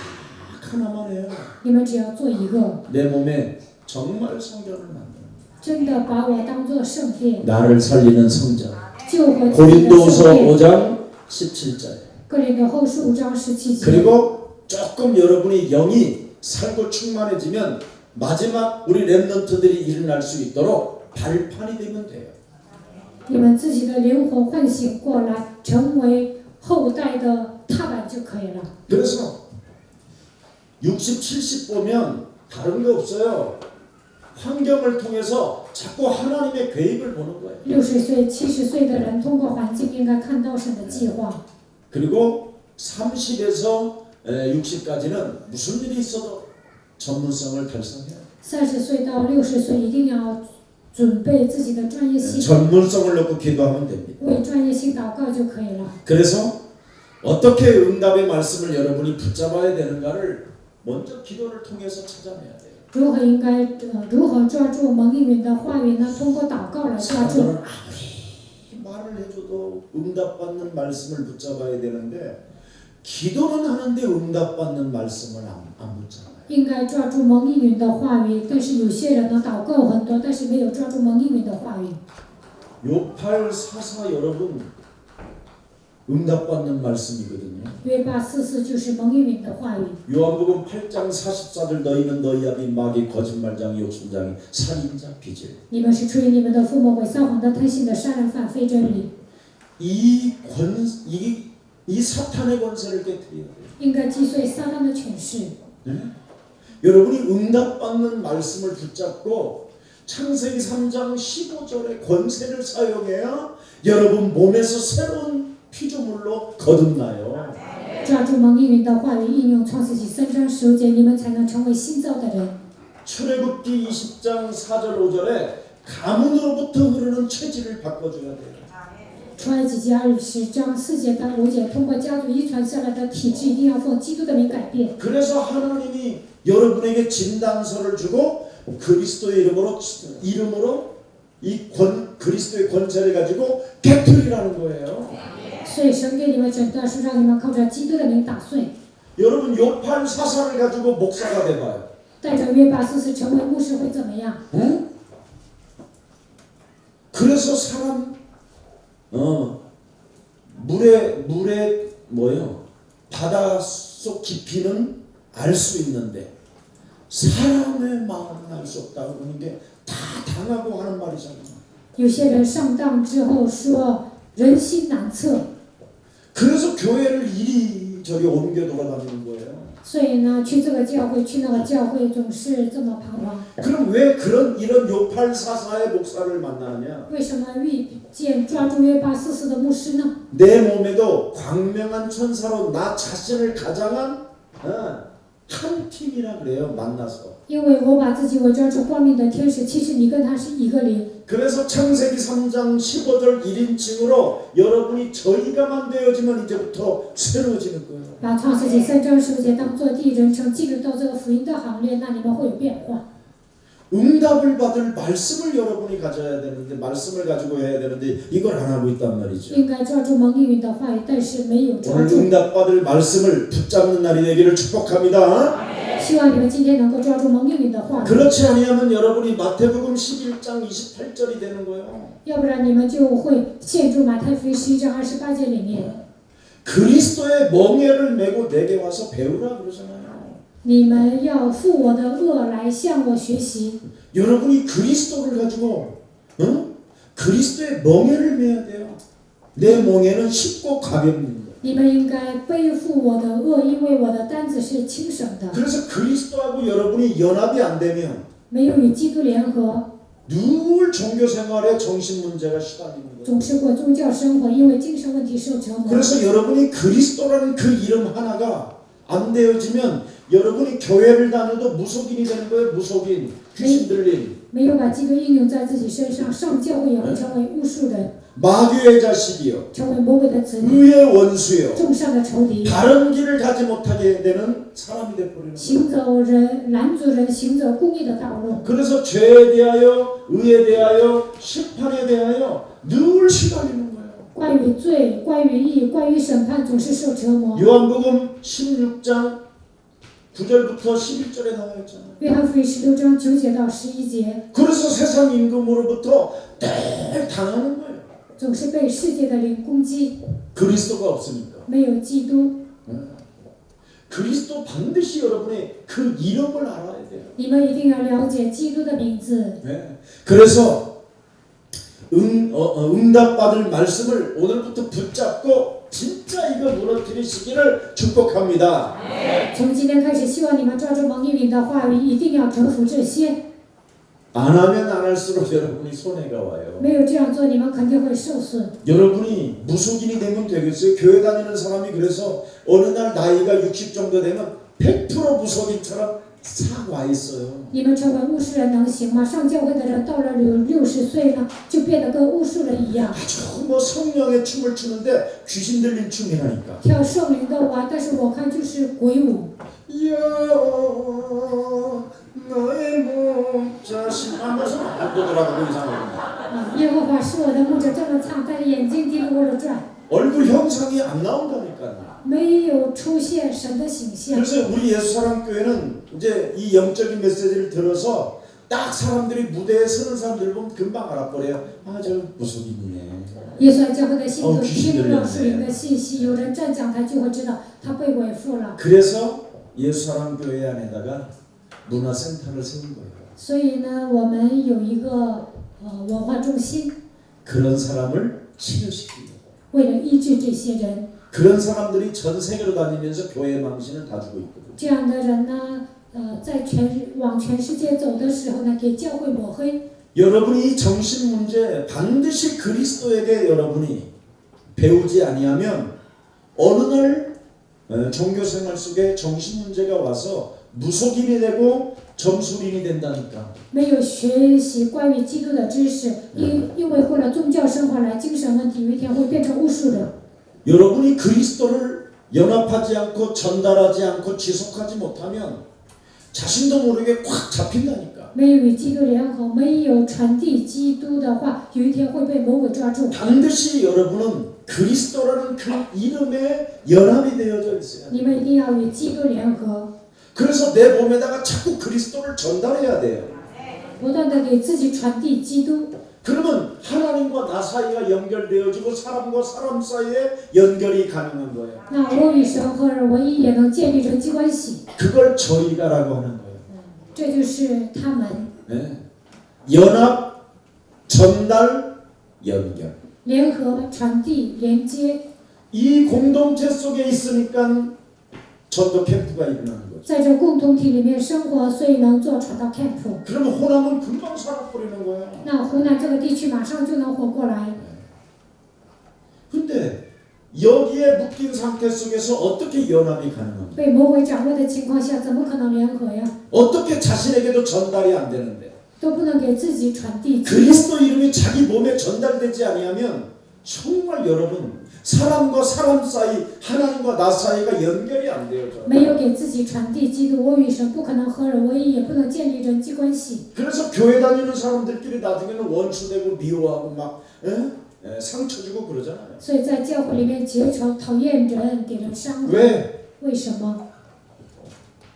하나만 해요. 你们只要做一个， 내 몸에 정말 성전을 만드는 真的把我当作圣殿， 나를 살리는 성전. 救活自己的 고린도후서 圣殿。 5장 17절. 哥林多后书5章17节。 그리고 조금 여러분이 영이 살고 충만해지면 마지막 우리 렘넌트들이 일어날 수 있도록 발판이 되면 돼요. 你们自己的灵魂唤醒过来，成为了。 그래서 60, 70 보면 다른 거 없어요. 환경을 통해서 자꾸 하나님의 계획을 보는 거예요. 60岁、70岁的人通过环境应该看到神的计划。 그리고 30에서 60까지는 무슨 일이 있어도 전문성을 달성해야 돼요. 30岁到60岁一定要准备自己的专业性， 전문성을 놓고 기도하면 됩니다. 为专业性祷告就可以了。 그래서 어떻게 응답의 말씀을 여러분이 붙잡아야 되는가를 먼저 기도를 통해서 찾아내야 돼요. 如何抓住蒙应允的话语呢？通过祷告来抓住。 사람들은 아무리 말을 해줘도 응답받는 말씀을 붙잡아야 되는데 기도는 하는데 응답받는 말씀을 안 붙잡아요. 应该抓住蒙应允的话语，但是有些人呢，祷告很多，但是没有抓住蒙应允的话语。 요팔사사 여러분 응답받는 말씀이거든요. 约八44就是蒙应允的话语。 요한복음 8장 44절 너희는 너희 아비 마귀 거짓말장이 욕심장이 살인자 비질. 你们是出于你们的父魔鬼撒谎的贪心的杀人犯非真理， 이 사탄의 권세를 깨뜨려야 돼요. 应该击碎撒旦的权势。 네? 여러분이 응답받는 말씀을 붙잡고 창세기 3장 15절의 권세를 사용해야 여러분 몸에서 새로운 피조물로 거듭나요. 抓住蒙应允的话语，应用创世纪3章15节，你们才能成为新造的人。 출애굽기 20장 4절 5절에 가문으로부터 흐르는 체질을 바꿔줘야 돼요. 出埃及记20章4节到5节，通过家族遗传下来的体质，一定要奉基督的名改变。 그래서 하나님이 여러분에게 진단서를 주고 그리스도의 이름으로 그리스도의 권세를 가지고 깨뜨리라는 거예요. 所以神给你们诊断书，让你们靠着基督的名打碎。 여러분 요팔 사사를 가지고 목사가 돼봐요. 带着约八44成为牧师会怎么样？ 응? 그래서 사람 물에 뭐요? 바닷속 깊이는 알 수 있는데 사람의 마음은 알 수 없다고 그러는 게 다 당하고 하는 말이잖아요. 有些人上当之后说人心难测， 그래서 교회를 이리저리 옮겨 돌아다니는 거예요. 所以呢，去这个教会，去那个教会，总是这么彷徨。 그럼 왜 이런 요팔사사의 목사를 만나느냐? 为什么遇见抓住约八44的牧师呢？ 내 몸에도 광명한 천사로 나 자신을 가장한 한 팀이라 그래요. 만나서. 因为我把自己伪装成光明的天使，其实你跟他是一个灵。 그래서 창세기 3장 15절 1인칭으로 여러분이 저희가만 되어지면 이제부터 새로워지는 거예요. 把创世纪3章15节当做第一人称进入到这个福音的行列，那你们会有变化。 응답을 받을 말씀을 여러분이 가져야 되는데 말씀을 가지고 해야 되는데 이걸 안 하고 있단 말이죠. 应该抓住蒙应允的话语，但是没有抓 오늘 住。 응답받을 말씀을 붙잡는 날이 되기를 축복합니다. 希望你们今天能够抓住蒙应允的话语， 그렇지 아니하면 여러분이 마태복음 11장 28절이 되는 거예요. 要不然你们就会陷入马太福音11章28节里面。 그리스도의 멍에를 메고 내게 와서 배우라 그러잖아요. 你们要负我的恶来向我学习。 여러분이 그리스도를 가지고 그리스도의 멍에를 메야 돼요. 내 멍에는 쉽고 가볍습니다. 你们应该背负我的恶，因为我的担子是轻省的。 그래서 그리스도하고 여러분이 연합이 안 되면 没有与基督联合， 늘 종교 생활에 정신 문제가 시달리는 거예요. 总是过宗教生活，因为精神问题受折磨。 그래서 여러분이 그리스도라는 그 이름 하나가 안 되어지면 여러분이 교회를 다녀도 무속인이 되는 거예요. 무속인, 귀신 들린. 没有把基督应用在自己身上，上教会也会成为巫术人， 마귀의 자식이요. 成为魔鬼的子女， 의의 원수요. 众上的仇敌。 다른 길을 가지 못하게 되는 사람이 되어버리는 거예요. 行走人拦阻人行走公义的道路， 그래서 죄에 대하여, 의에 대하여, 심판에 대하여 늘 시달리는 거예요. 关于罪、关于义、关于审判，总是受折磨。 요한복음 16장 9절부터 11절에 나와 있잖아요. 约翰福音16章9节到11节， 그래서 세상 임금으로부터 늘 당하는 거예요. 总是被世界的灵攻击， 그리스도가 없으니까. 没有基督。 그리스도 반드시 여러분의 그 이름을 알아야 돼요. 你们一定要了解基督的名字。 네. 그래서 응답받을 말씀을 오늘부터 붙잡고 진짜 이거 무너뜨리시기를 축복합니다. 从今天开始，希望你们抓住蒙应允的话语，一定要征服这些。 안 하면 안 할수록 여러분이 손해가 와요. 没有这样做，你们肯定会受损。 여러분이 무속인이 되면 되겠어요? 교회 다니는 사람이 그래서 어느 날 나이가 60 정도 되면 100% 무속인처럼 싹 와 있어요. 你们成为巫师人能行吗？上教会的人到了60岁呢，就变得跟巫术人一样， 아주 뭐 성령의 춤을 추는데 귀신 들린 춤이라니까. 跳圣灵的舞啊。但是我看就是鬼舞。 여호와 너의 목자신 하면서 안 보더라고 이상하게. 耶和华是我的牧者，这么唱，但是眼睛滴溜溜的转， 얼굴 형상이 안 나온다니까. 没有出现神的形象。 그래서 우리 예수사랑교회는 이제 이 영적인 메시지를 들어서 딱 사람들이 무대에 서는 사람들 보면 금방 알아버려요. 아, 저 무속인이네. 耶稣爱教会的信徒听了属灵的信息，有人站讲台就会知道他被鬼附了。 그래서 예수사랑교회 안에다가 문화센터를 세운 거예요. 所以呢，我们有一个文化中心， 그런 사람을 치료시키고 为了医治这些人。 그런 사람들이 전 세계로 다니면서 교회 망신을 다 주고 있거든요. 这样的人呢，往全世界走的时候呢，给教会抹黑。 여러분이 이 정신 문제 반드시 그리스도에게 여러분이 배우지 아니하면 어느 날 종교 생활 속에 정신 문제가 와서 무속인이 되고 점술인이 된다니까. 没有学习关于基督的知识，因为为了宗教生活来精神问题，有一天会变成巫术人。 여러분이 그리스도를 연합하지 않고 전달하지 않고 지속하지 못하면 자신도 모르게 꽉 잡힌다니까. 没有与基督联合，没有传递基督的话，有一天会被魔鬼抓住。 반드시 여러분은 그리스도라는 그 이름에 연합이 되어져 있어요. 你们一定要与基督联合， 그래서 내 몸에다가 자꾸 그리스도를 전달해야 돼요. 不断的给自己传递基督。 그러면 하나님과 나 사이가 연결되어지고 사람과 사람 사이에 연결이 가능한 거예요. 那我与神和人唯一也能建立人际关系， 그걸 저희가라고 하는 거예요. 这就是他们 네. 연합, 전달, 연결. 联合、传递、连接。 이 공동체 속에 있으니까 전도 캠프가 일어나는 거죠. 在这共同体里面生活，所以能做传道 camp。 그러면 호남은 금방 살아버리는 거예요. 那湖南这个地区马上就能活过来。 근데 여기에 묶인 상태 속에서 어떻게 연합이 가능합니까? 被魔鬼掌握的情况下，怎么可能联合呀？ 어떻게 자신에게도 전달이 안 되는데 都不能给自己传递。 그리스도 이름이 자기 몸에 전달되지 아니하면 정말 여러분 사람과 사람 사이 하나님과 나 사이가 연결이 안 되어져. 没有给自己传递基督，我与神不可能合而为一，也不能建立人际关系。 그래서 교회 다니는 사람들끼리 나중에는 원수되고 미워하고 막 상처 주고 그러잖아요. 所以在教会里面结仇、讨厌人，给人伤害。 왜? 为什么？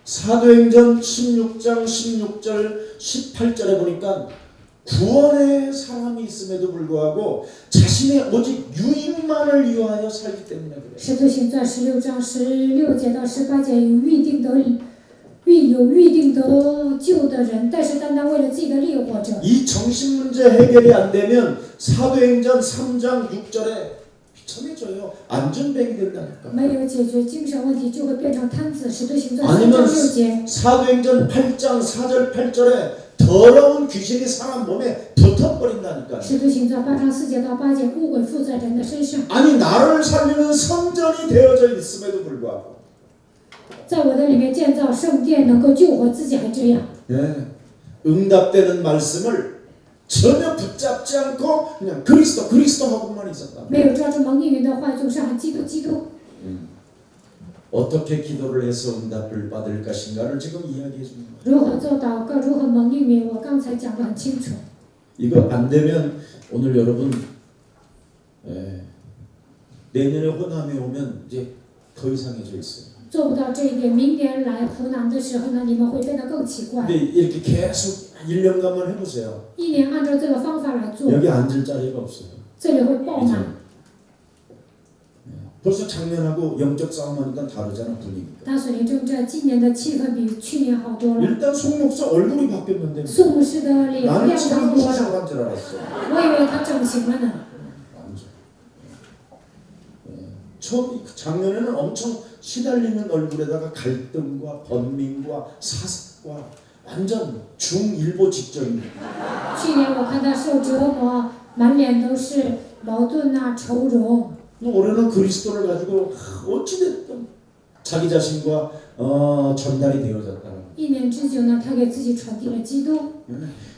사도행전 16장 16절 18절에 보니까 구원의 사람이 있음에도 불구하고 자신의 오직 유익만을 위하여 살기 때문에 그래요. 使徒行传16章16节到18节有预定得救的人，但是单单为了自己的利活着。 이 정신 문제 해결이 안 되면 사도행전 3장 6절에 비참해져요. 안전뱅이 된다니까. 没有解决精神问题，就会变成瘫子。使徒行传3 아니면 章6节。 사도행전 8장 4절 8절에 더러운 귀신이 사람 몸에 붙어버린다니까. 使徒行传8章4节到8节，污鬼附在人的身上。 아니 나를 살리는 성전이 되어져 있음에도 불구하고 在我的里面建造圣殿，能够救活自己，还这样。 응답되는 말씀을 전혀 붙잡지 않고 그냥 그리스도 하고만 있었다. 没有抓住蒙应允的话，就上基督基督。 어떻게 기도를 해서 응답을 받을 것인가를 지금 이야기해 줍니다. 如何做祷告，如何蒙应允，我刚才讲得很清楚。 이거 안 되면 오늘 여러분 내년에 호남에 오면 이제 더 이상해져 있어요. 做不到这一点，明年来湖南的时候呢，你们会变得更奇怪。 근데 이렇게 계속 1년간만 해보세요. 一年按照这个方法来做， 여기 앉을 자리가 없어요. 这里会爆满。 벌써 작년하고 영적 싸움하니까 다르잖아 분위기가. 大水灵正这今年的气氛比去年好多了。 일단 송 목사 얼굴이 바뀌었는데 宋牧师的脸亮 나는 堂 지금 多了， 수술한 줄 알았어. 我以为他整形了呢。 완전. 작년에는 엄청 시달리는 얼굴에다가 갈등과 번민과 사색과 완전 중일보 직전입니다. 去年我看他受折磨，满脸都是矛盾呐、愁容。 올해는 그리스도를 가지고 어찌됐든 자기 자신과 전달이 되어졌다는 一年之久呢，他给自己传递了基督。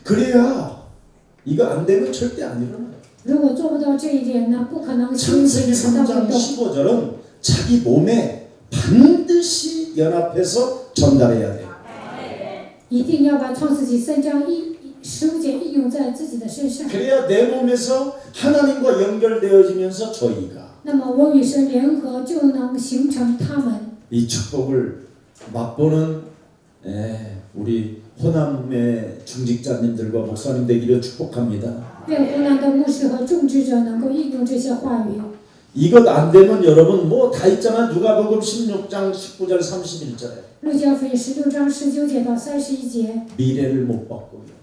그래야 이거 안 되면 절대 안 일어나요. 如果做不到这一点呢，不可能兴起 창세기 传道 3장 运动。 15절은 자기 몸에 반드시 연합해서 전달해야 돼요. 一定要把创世纪3章15节应用在自己的身上。 그래야 내 몸에서 하나님과 연결되어지면서 저희가 那么我与神联合，就能形成他们。 이 축복을 맛보는 우리 호남의 중직자님들과 목사님 되기를 축복합니다. 愿湖南的牧师和种植者能够应用这些话语。 이것 안 되면 여러분 뭐 다 있잖아. 누가복음 16장 19절 31절에 路加福音16章19节到31节。 미래를 못 바꾸요.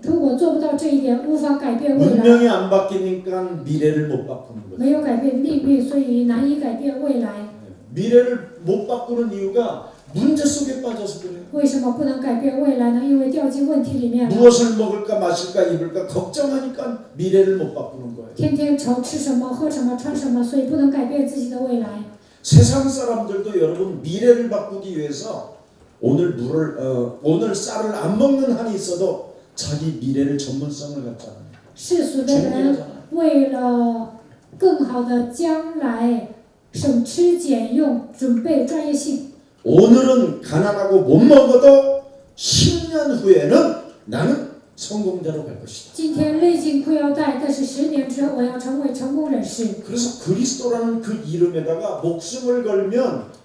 如果做不到这一点，无法改变未来， 운명이 안 바뀌니까 미래를 못 바꾸는 거죠. 没有改变命运，所以难以改变未来。 미래를 못 바꾸는 이유가 문제 속에 빠져서 그래요. 为什么不能改变未来呢？因为掉进问题里面了， 무엇을 먹을까 마실까 입을까 걱정하니까 미래를 못 바꾸는 거예요. 天天愁吃什么、喝什么、穿什么，所以不能改变自己的未来。 세상 사람들도 여러분 미래를 바꾸기 위해서 오늘 쌀을 안 먹는 한이 있어도 자기 미래를 전문성을 갖잖아요. 世俗的人 준비하잖아요. 为了更好的将来，省吃俭用，准备专业性。 오늘은 가난하고 못 먹어도 10년 후에는 나는 성공자로 갈 것이다. 今天勒紧裤腰带，但是10年之后我要成为成功人士。 그래서 그리스도라는 그 이름에다가 목숨을 걸면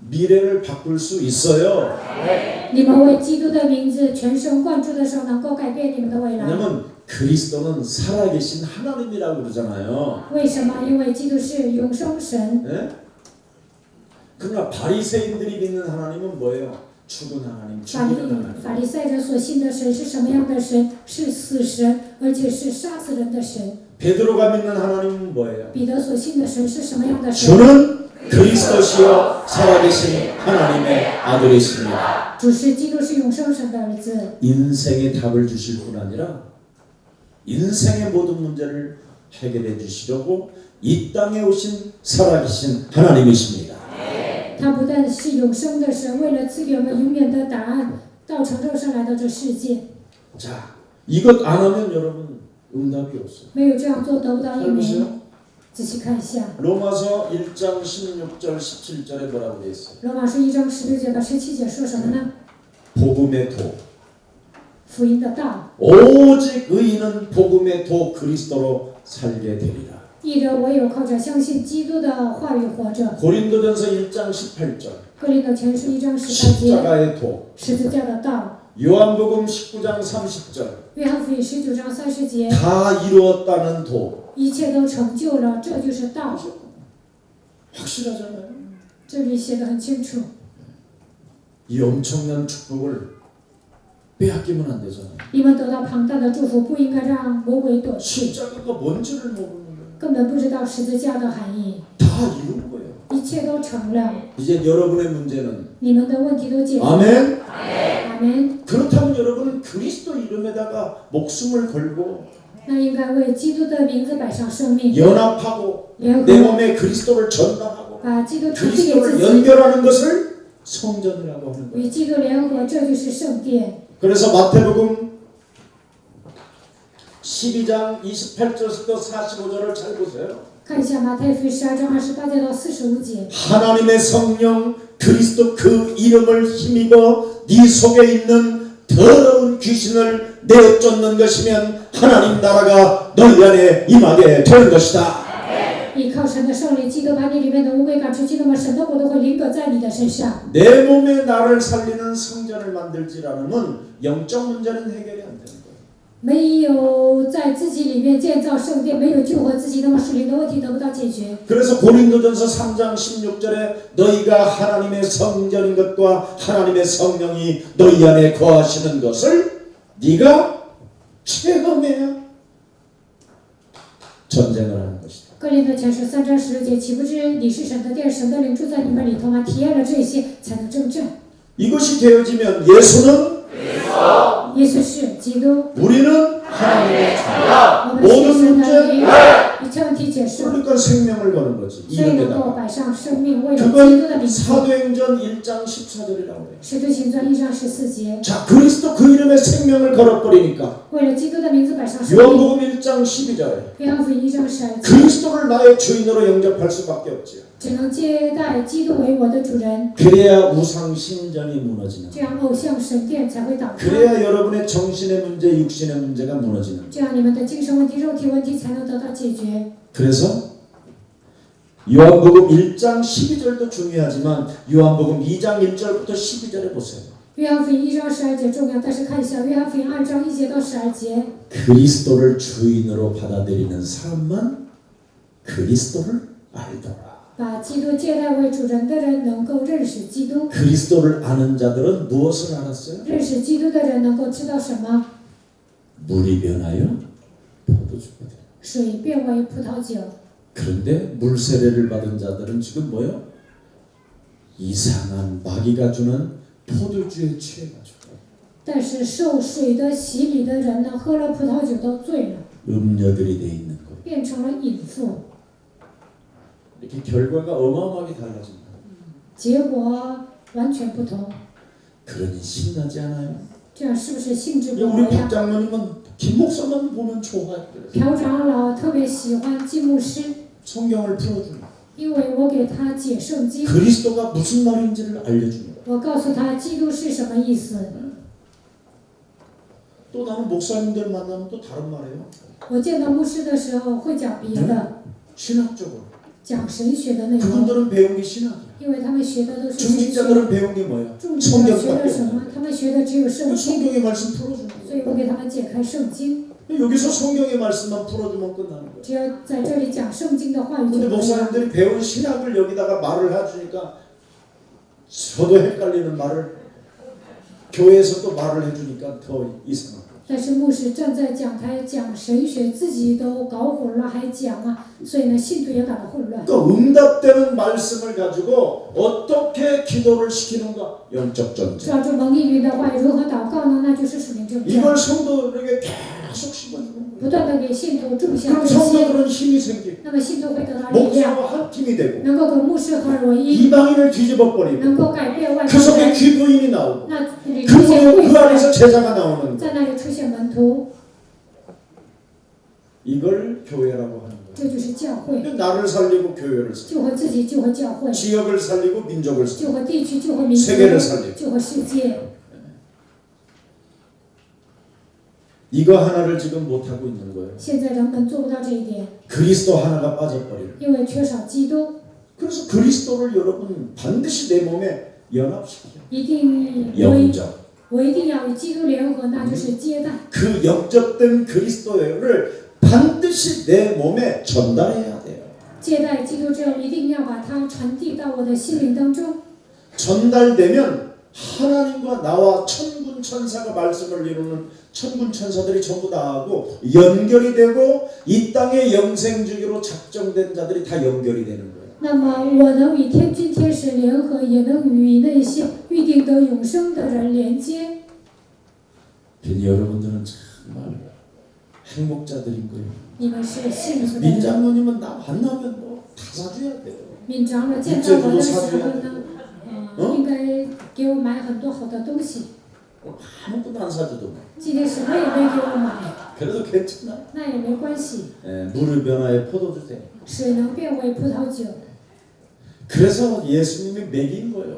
미래를 바꿀 수 있어요. 你们为基督的名字全神贯注的时候，能够改变你们的未来。 왜냐면 그리스도는 살아계신 하나님이라고 그러잖아요. 为什么？因为基督是永生神。 네? 그러나 바리새인들이 믿는 하나님은 뭐예요? 죽은 하나님, 法 죽이는 利 하나님. 法利赛人所信的神是什么样的神？是死神，而且是杀死人的神。 베드로가 믿는 하나님은 뭐예요? 彼得所信的神是什么样的神？ 주는 그리스도시요 살아계신 하나님의 아들이십니다. 主是基督，是永生神的儿子。 인생의 답을 주실 뿐 아니라 인생의 모든 문제를 해결해 주시려고 이 땅에 오신 살아계신 하나님이십니다. 他不但是永生的神，为了赐给我们永远的答案，道成肉身来到这世界。 자, 이것 안 하면 여러분 응답이 없어요. 没有这样做，得不到 잘 应允。 보세요. 仔细看一下， 로마서 1장 16절 17절에 뭐라고 되어 있어요? 罗马书1章16节到17节说什么呢？ 복음의 도. 福音的道， 오직 의인은 복음의 도 그리스도로 살게 되리라. 义人唯有靠着相信基督的话语活着。 고린도전서 1장 18절 哥林多前书1章18节， 십자가의 도. 十字架的道。 요한복음 19장 30절 约翰福音19章30节， 다 이루었다는 도. 一切都成就了，这就是道。 확실하잖아요. 这里写得很清楚， 이 엄청난 축복을 빼앗기면 안 되잖아요. 你们得到庞大的祝福，不应该让魔鬼夺去。 십자가가 뭔지를 모르는 거예요. 根本不知道十字架的含义， 다 이룬 거예요. 一切都成了， 이제 여러분의 문제는 你们的问题都解决了。 아멘. 阿门。 그렇다면 여러분은 그리스도 이름에다가 목숨을 걸고 那应该为基督的名字摆上生命， 연합하고 联 내 合， 몸에 그리스도를 전달하고 把基督传递给自 그리스도를 己， 연결하는 것을 성전이라고 하는 거예요. 与基督联合，这就是圣殿。 그래서 마태복음 12장 28절부터 45절을 잘 보세요. 看一下马太福音12章28节到45节， 하나님의 성령 그리스도 그 이름을 힘입어 네 속에 있는 더러운 귀신을 내쫓는 것이면 하나님 나라가 너희 안에 임하게 되는 것이다. 依靠神的圣灵，基督把你里面的污鬼赶出去，那么神的国都会临格在你的身上。 내 몸에 나를 살리는 성전을 만들지 않으면 영적 문제는 해결이 안 되는 거예요. 没有在自己里面建造圣殿，没有救活自己，那么属灵的问题得不到解决。 그래서 고린도전서 3장 16절에 너희가 하나님의 성전인 것과 하나님의 성령이 너희 안에 거하시는 것을 네가 체험해야 전쟁을 하는 것이다. 哥林多前书3章16节，岂不知你是神的殿，神的灵住在你们里头吗？体验了这些，才能正正。 이것이 되어지면 예수는 耶稣是基督， 우리는 하나님의 자녀. 我们是神的灵。一切问题解释， 그러니까 생명을 거는 거지. 所以能够 이름에다가. 摆上生命，为了基督的 그건 名字。 사도행전 1장 14절이라고 그래. 使徒行传1章14节， 자, 그리스도 그 이름에 생명을 걸어버리니까 为了基督的名字摆上生命。 요한복음 1장 12절에 约翰福音1章12节， 그리스도를 나의 주인으로 영접할 수밖에 없지요. 只能接待基督为我的主人， 그래야 우상 신전이 무너지는 这样偶像神殿才会倒塌， 그래야 여러분의 정신의 문제, 육신의 문제가 무너지는 这样你们的精神问题、肉体问题才能得到解决。 그래서 요한복음 1장 12절도 중요하지만 요한복음 2장 1절부터 12절에 보세요. 约翰福音1章12节重要，但是看一下约翰福音2章1节到12节， 그리스도를 주인으로 받아들이는 사람만 그리스도를 알더라. 把基督接待为主人的人能够认识基督， 그리스도를 아는 자들은 무엇을 알았어요? 认识基督的人能够知道什么？ 물이 변하여 포도주가 돼. 水变为葡萄酒。 그런데 물 세례를 받은 자들은 지금 뭐요? 이상한 마귀가 주는 포도주에 취해가지고 但是受水的洗礼的人呢，喝了葡萄酒都醉了， 음녀들이 돼 있는 거예요. 变成了淫妇， 이렇게 결과가 어마어마하게 달라집니다. 结果完全不同。 그러니 신나지 않아요? 这样是不是兴致勃 우리 勃呀？ 박장로님은 김 목사만 보면 좋아요. 그래서 朴长老特别喜欢金牧师， 성경을 풀어주는 因为我给他解圣经， 그리스도가 무슨 말인지를 알려주는 거예요. 我告诉他基督是什么意思。 또 나는 목사님들 만나면 또 다른 말이에요. 我见到牧师的时候会讲别的， 신학적으로. 讲神学的内容， 그분들은 배운 게 신학이야. 因为他们学的都是神学。 중직자들은 배운 게 뭐예요? 重职的学 성경밖에 的什么 없어요. ？他们学的只有圣经， 성경의 말씀 풀어주는 所 거예요. 以我给他们解开圣经。 여기서 성경의 말씀만 풀어주면 끝나는 거예요. 只要在这里讲圣经的话语就 근데 可以了。 목사님들이 배운 신학을 여기다가 말을 해주니까 저도 헷갈리는 말을 교회에서 또 말을 해주니까 더 이상하고. 但是牧师站在讲台讲神学，自己都搞混了，还讲啊，所以呢，信徒也搞得混乱。 그 응답되는 말씀을 가지고 어떻게 기도를 시키는가? 영적 전쟁. 照着蒙应允的话语如何祷告呢？那就是属灵征 이걸 战， 성도들에게 계속 심어주는 거예요. 不断的给信徒种下 그럼 这些， 성도들은 힘이 생기고 那么信徒会得到力量， 목사와 한 팀이 되고 能够跟牧师合而为一， 이방인을 뒤집어 버리고 能够改变外 그 邦 속에 人。 귀부인이 나오고 那里出现 그 贵妇， 안에서 제자가 나오는 거. 在那里出现门徒， 이걸 교회라고 하는 거예요. 这就是教会， 나를 살리고 교회를 살리고 救活自己，救活教会， 지역을 살리고 민족을 救 살리고 活地区，救活民族， 세계를 살리고 救活世界。 이거 하나를 지금 못하고 있는 거예요. 现在人们做不到这一点， 그리스도 하나가 빠져버리는 因为缺少基督。 그래서 그리스도를 여러분 반드시 내 몸에 연합시켜요. 一定我一定要与基督联合，那就是接待。 그 영접된 그리스도를 반드시 내 몸에 전달해야 돼요. 接待基督之后，一定要把它传递到我的心灵当中。 전달되면 하나님과 나와 천군 천사가 말씀을 이루는 천군 천사들이 전부 다 하고 연결이 되고 이 땅의 영생 주기로 작정된 자들이 다 연결이 되는 거예요. 那么我能与天君天使联合，也能与那些预定得永生的人连接。 여러분들은 정말 행복자들인 거예요. 你们是幸福的人。 민장모님은 나 만나면 뭐 다 사줘야 돼요. 敏长老见到我的时候呢，应该给我买很多好的东西。 아무것도 안 사줘도 뭐. 今天什么也没给我买， 그래도 괜찮아. 那也没关系。 물을 변화에 포도주 돼. 水能变为葡萄酒， 그래서 예수님이 먹인 거예요.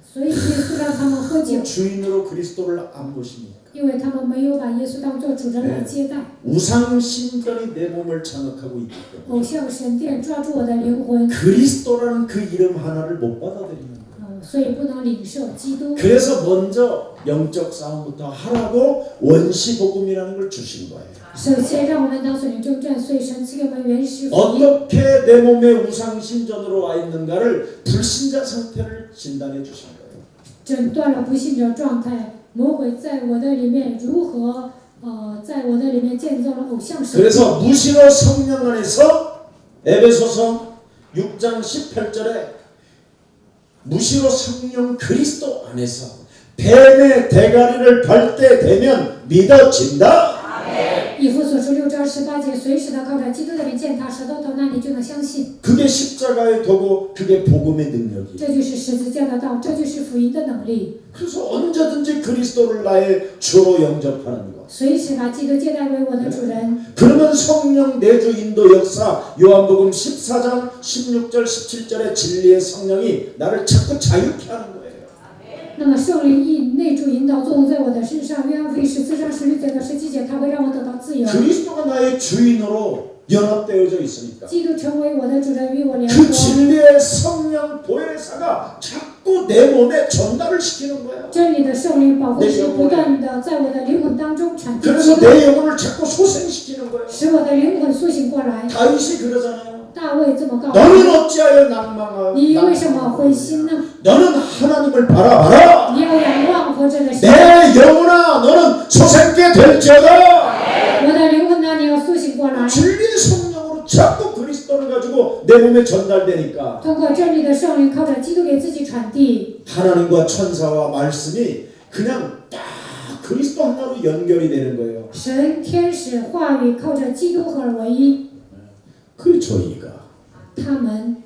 所以耶稣让他们喝酒， 주인으로 그리스도를 안 모시니까. 因为他们没有把耶稣当作主人来接待。 우상 신전이 내 몸을 장악하고 있기 때문에 偶像神殿抓住我的灵魂， 그리스도라는 그 이름 하나를 못 받아들이는 거예요. 所以不能领受基督。 그래서 먼저 영적 싸움부터 하라고 원시 복음이라는 걸 주신 거예요. 首先让我们当属灵征战，所以神赐给我们原始福音。 어떻게 내 몸에 우상 신전으로 와 있는가를 불신자 상태를 진단해 주신 거예요. 诊断了不信者状态，魔鬼在我的里面如何在我的里面建造了偶像神。 그래서 무시로 성령 안에서 에베소서 6장 18절에 무시로 성령 그리스도 안에서 뱀의 대가리를 밟 때 되면 믿어진다. 以弗所书6章18节，随时的靠着基督的灵践踏舌头头，那你就能相信。 그게 십자가의 도고 그게 복음의 능력이에요. 这就是十字架的道，这就是福音的能力。 그래서 언제든지 그리스도를 나의 주로 영접하는 것. 随时把基督接待为我的主人。 그러면 성령 내주 인도 역사 요한복음 14장 16절 17절의 진리의 성령이 나를 자꾸 자유케 하는 거예요. 那么圣灵内住引导作用在我的身上，约翰福音14章16节到17节，它会让我得到自由。 그리스도가 나의 주인으로 연합되어져 있으니까 基督成为我的主人，与我联合。 그 진리의 성령 보혜사가 자꾸 내 몸에 전달을 시키는 거야. 真理的圣灵保护师不断的在我的灵魂当中传递， 그래서 내 영혼을 자꾸 소생시키는 거야. 使我的灵魂苏醒过来。 다윗이 그러잖아요. 大卫这么告诉 너는 我： 어찌하여 낭망하고 你为什么灰心呢？ 너는 하나님을 바라봐라. 你要仰望活着的神。 내 영혼아 너는 소생케 될지어다. 我的灵魂呢？你要苏醒过来。 진리의 성령으로 자꾸 그리스도를 가지고 내 몸에 전달되니까 通过真理的圣灵，靠着基督给自己传递， 하나님과 천사와 말씀이 그냥 딱 그리스도 하나로 연결이 되는 거예요. 神、天使、话语靠着基督合而为一。 그 저희가 他们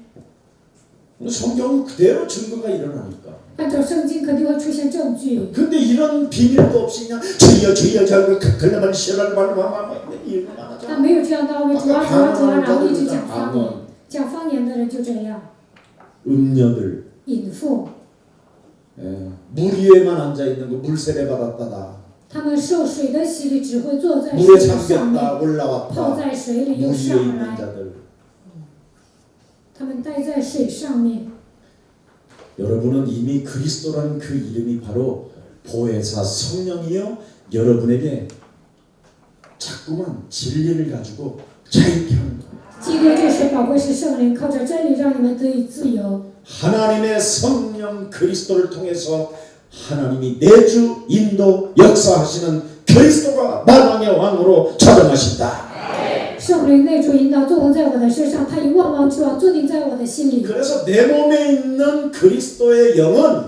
성경은 그대로 증거가 일어나니까. 按照圣经肯定会出现证据。 근데 이런 비밀도 없이 그냥 주여 저거 글라만 시라를 말만 이런 거 하죠. 但没有这样的奥秘，主啊，然后一直讲方言，讲方言的人就这样。 음녀들 隐妇， 물 위에만 앉아 있는 거 물세례 받았다다. 他们受水的洗礼，只会坐在 물에 水的上 잠겼다 面，泡 올라왔다. 在水里 물 又 위에 上 있는 来。 자들. 他们待在水上面。 여러분은 이미 그리스도라는 그 이름이 바로 보혜사 성령이요 여러분에게 자꾸만 진리를 가지고 자유케 하는 거예요. 基督就是宝贵是圣灵，靠着真理让你们得以自由。 하나님의 성령 그리스도를 통해서 하나님이 내주 인도 역사하시는 그리스도가 만왕의 왕으로 자정하신다. 圣灵内住引导作用在我的身上，他以万王之王坐定在我的心里。 그래서 내 몸에 있는 그리스도의 영은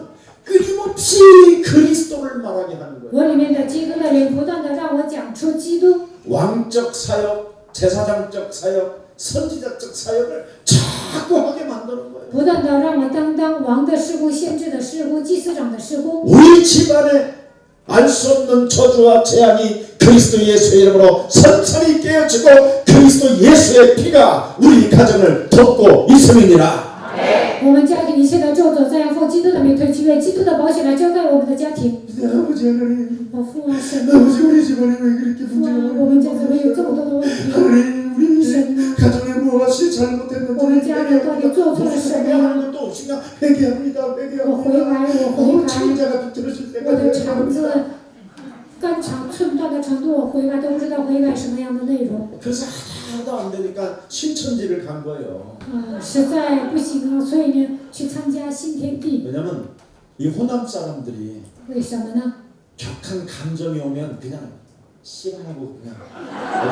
끊임없이 그리스도를 말하게 하는 거예요. 我里面的基督的灵不断的让我讲出基督， 왕적 사역, 제사장적 사역, 선지자적 사역을 자꾸 하게 만드는 거예요. 不断的让我担当王的事工、先知的事工、祭司长的事工。 우리 집안에 알 수 없는 저주와 재앙이 그리스도 예수의 이름으로 선선히 깨어지고 그리스도 예수의 피가 우리 가정을 덮고 있음이니라. 我们家庭一切的咒诅，再要奉基督的名推去，愿基督的宝血来浇盖我们的家庭。 아버지 하나님, 我父啊，神啊， 아버지 우리 집안에 왜 그렇게 父啊， 문제가 我们家怎么有这么多的问题？ 하나님 우리 神啊， 가정에 무엇이 잘못됐는지 我们家人到底做错了什么呀？ 회개하는 것도 없으니까 회개합니다. 我悔改， 회개합니다. 我悔改， 창자가 비틀어질 我的 때까지 肠子 회개합니다. 肝肠寸断的程度，我悔改都不知道悔改什么样的内容。 그래서 하나도 안 되니까 신천지를 간 거예요. 实在不行了，所以呢，去参加新天地。 왜냐면 이 호남 사람들이 为什么呢？ 격한 감정이 오면 그냥 싫어하고 그냥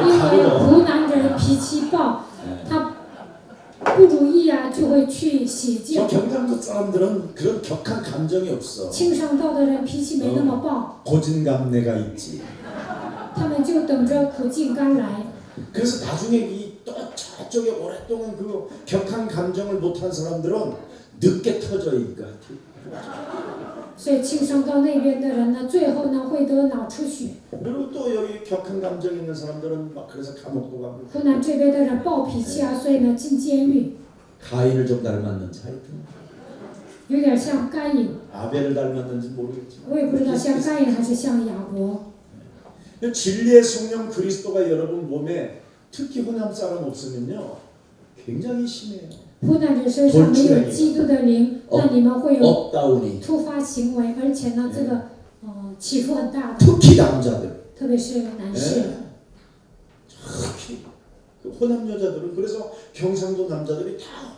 因 어디 为 가거든. 湖南人脾气暴，他不如意啊，就会去邪 저 教。 경상도 사람들은 그런 격한 감정이 없어. 庆尚道的人脾气没那么暴， 고진감래가 있지. 他们就等着苦尽甘来。 그래서 나중에 이 또 저쪽에 오랫동안 그 격한 감정을 못한 사람들은 늦게 터져 이거. 所以庆尚道那边的人呢，最后呢会得脑出血。 그리고 또 여기 격한 감정 있는 사람들은 막 그래서 감옥도 가고. 湖南这边的人暴脾气啊，所以呢进监狱， 가인을 좀 닮았는지 하여튼 有点像该隐， 아벨을 닮았는지 모르겠지만 我也不知道像该隐还是像亚伯。 진리의 성령 그리스도가 여러분 몸에 특히 호남 사람 없으면요 굉장히 심해요. 湖南人身上没有基督的灵，那你们会有 업다운이 突发行为，而且呢，这个起伏很大的， 특히 남자들 特别是男士。 특히 그 호남 여자들은 그래서 경상도 남자들이 다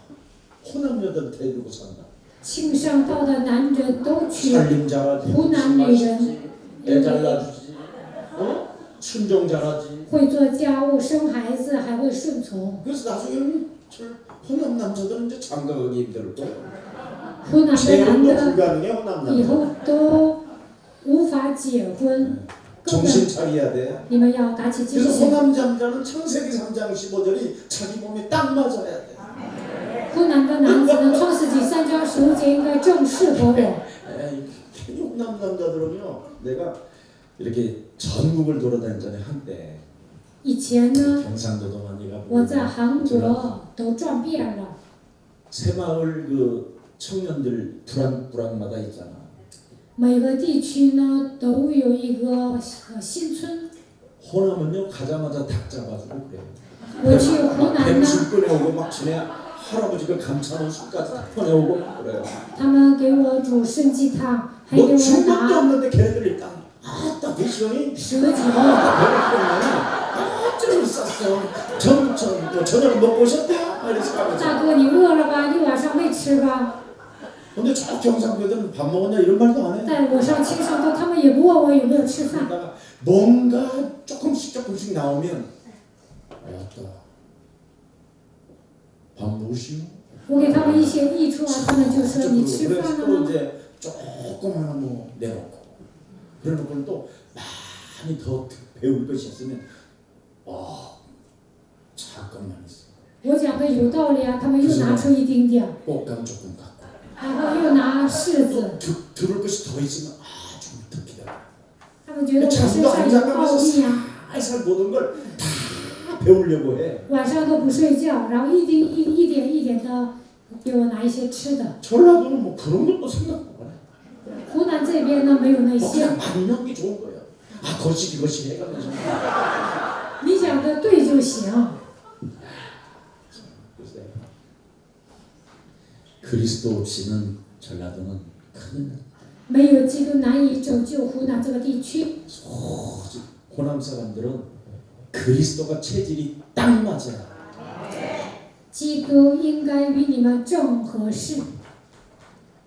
호남 여자들 데리고 산다. 庆尚道的男人都娶 살림 잘하지, 湖南女人， 애 잘라주지, 순종 잘하지. 会做家务、生孩子，还会顺从。 그래서 나중에는 호남 남자들은 이제 장가가기 힘들 거예요. 湖南的男 재혼도 的 불가능해 호남 以后 남자. 都无法结婚，根 정신 本 차려야 돼. 你们要打起精 그래서 神。 호남 남자는 창세기 3장 15절이 자기 몸에 딱 맞아야 돼. 湖南的男子呢，创世纪3章15节应该正适合我。 에이, 호남 남자들은요. 내가 이렇게 전국을 돌아다녔잖아요 한때. 以前呢， 경상도도 많이 我 가고 在韩国都转遍了， 새마을 그 청년들 부락마다 있잖아. 每个地区呢都有一个新村。 호남은요 가자마자 닭 잡아주고 그래요. 我去湖南呢， 뱀술 꺼내오고 막 지네 할아버지가 감싸놓은 술까지 다 꺼내오고 막 그래요. 他们给我煮参鸡汤，还给 뭐 我 준 것도 拿 없는데 걔네들 일단 아따 대시형이 蛇酒。 어쩌면 쌌어. 뭐 저녁 먹고 오셨대요? 이래서 가면서. 大哥，你饿了吧？你晚上没吃吧？ 근데 저 경상도들은 밥 먹었냐 이런 말도 안 해. 但我上青山沟，他们也不问我有没有吃饭。 그러다가 뭔가 조금씩 나오면 아따 밥 먹으시오? 我给他们一些益处啊，他们就说你吃 그래서 饭了 또 吗？ 이제 조금 하나 뭐 내놓고 그래놓고는 또 많이 더 배울 것이 있으면 잠깐만 있어. 我讲的有道理啊，他们又拿出一丁点儿， 꽃감 조금 갖고 然后又拿柿子， 들을 것이 더 있으면 좀 더 기다려. 他们觉得我身 잠도 上 안 有奥 자면서 秘啊。 살살 모든 걸 다 배우려고 해. 晚上都不睡觉，然后一点一点的给我拿一些吃的。 전라도는 뭐 그런 것도 생각 안 해. 湖南这边呢没有那 뭐 些， 그냥 많은 게 좋은 거야. 거시 해가면서. 你讲的对就行。 그리스도 없이는 전라도는 큰일 나. 没有基督难以拯救湖南这个地区。 호남 사람들은 그리스도가 체질이 딱 맞아요. 基督应该与你们正合适，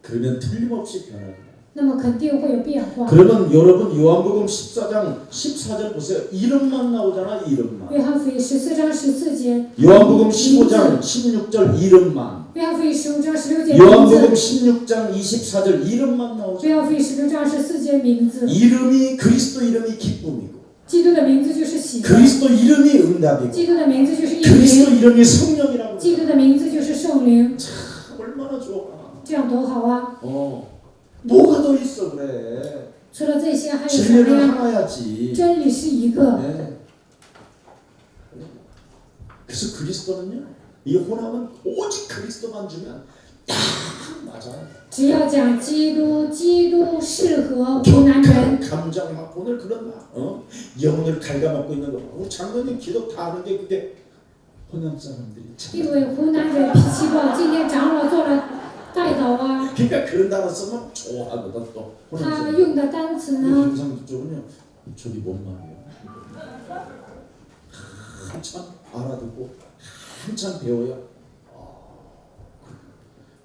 그러면 틀림없이 변합니다. 那么肯定会有变化。 그러면 여러분 요한복음 14장 14절 보세요. 이름만 나오잖아. 이름만. 约翰福音14章14节， 요한복음 15장 16절 이름만. 约翰福音15章16节名 요한복음 字， 16장 24절 이름만 나오죠. 约翰福音16章14节名字， 이름이 그리스도 이름이 기쁨이고 基督的名字就是喜乐， 그리스도 이름이 응답이고 基督的名字就是应 그리스도 灵， 이름이 성령이라고. 基督的名字就是圣灵， 얼마나 좋아. 这样多好啊！ 뭐가 더 있어 그래. 除了这些还有什么 진리는 呀？ 하나야지. 真理是一个， 네. 그래서 그리스도는요. 이 호남은 오직 그리스도만 주면 딱 맞아요. 只要讲基督，基督适合湖南人。 감정 막 오늘 그런 영혼을 갉아먹고 있는 거. 장로님 기도 다 하는데 그게 호남 사람들이 참. 因为湖南人脾气暴，今天长老做了代祷啊， 그러니까 그런 단어 쓰면 좋아하거든 또. 호남 他 사람. 用的单词呢， 경상도 쪽은요. 저기 뭔 말이에요. 한참 알아듣고 한참 배워요.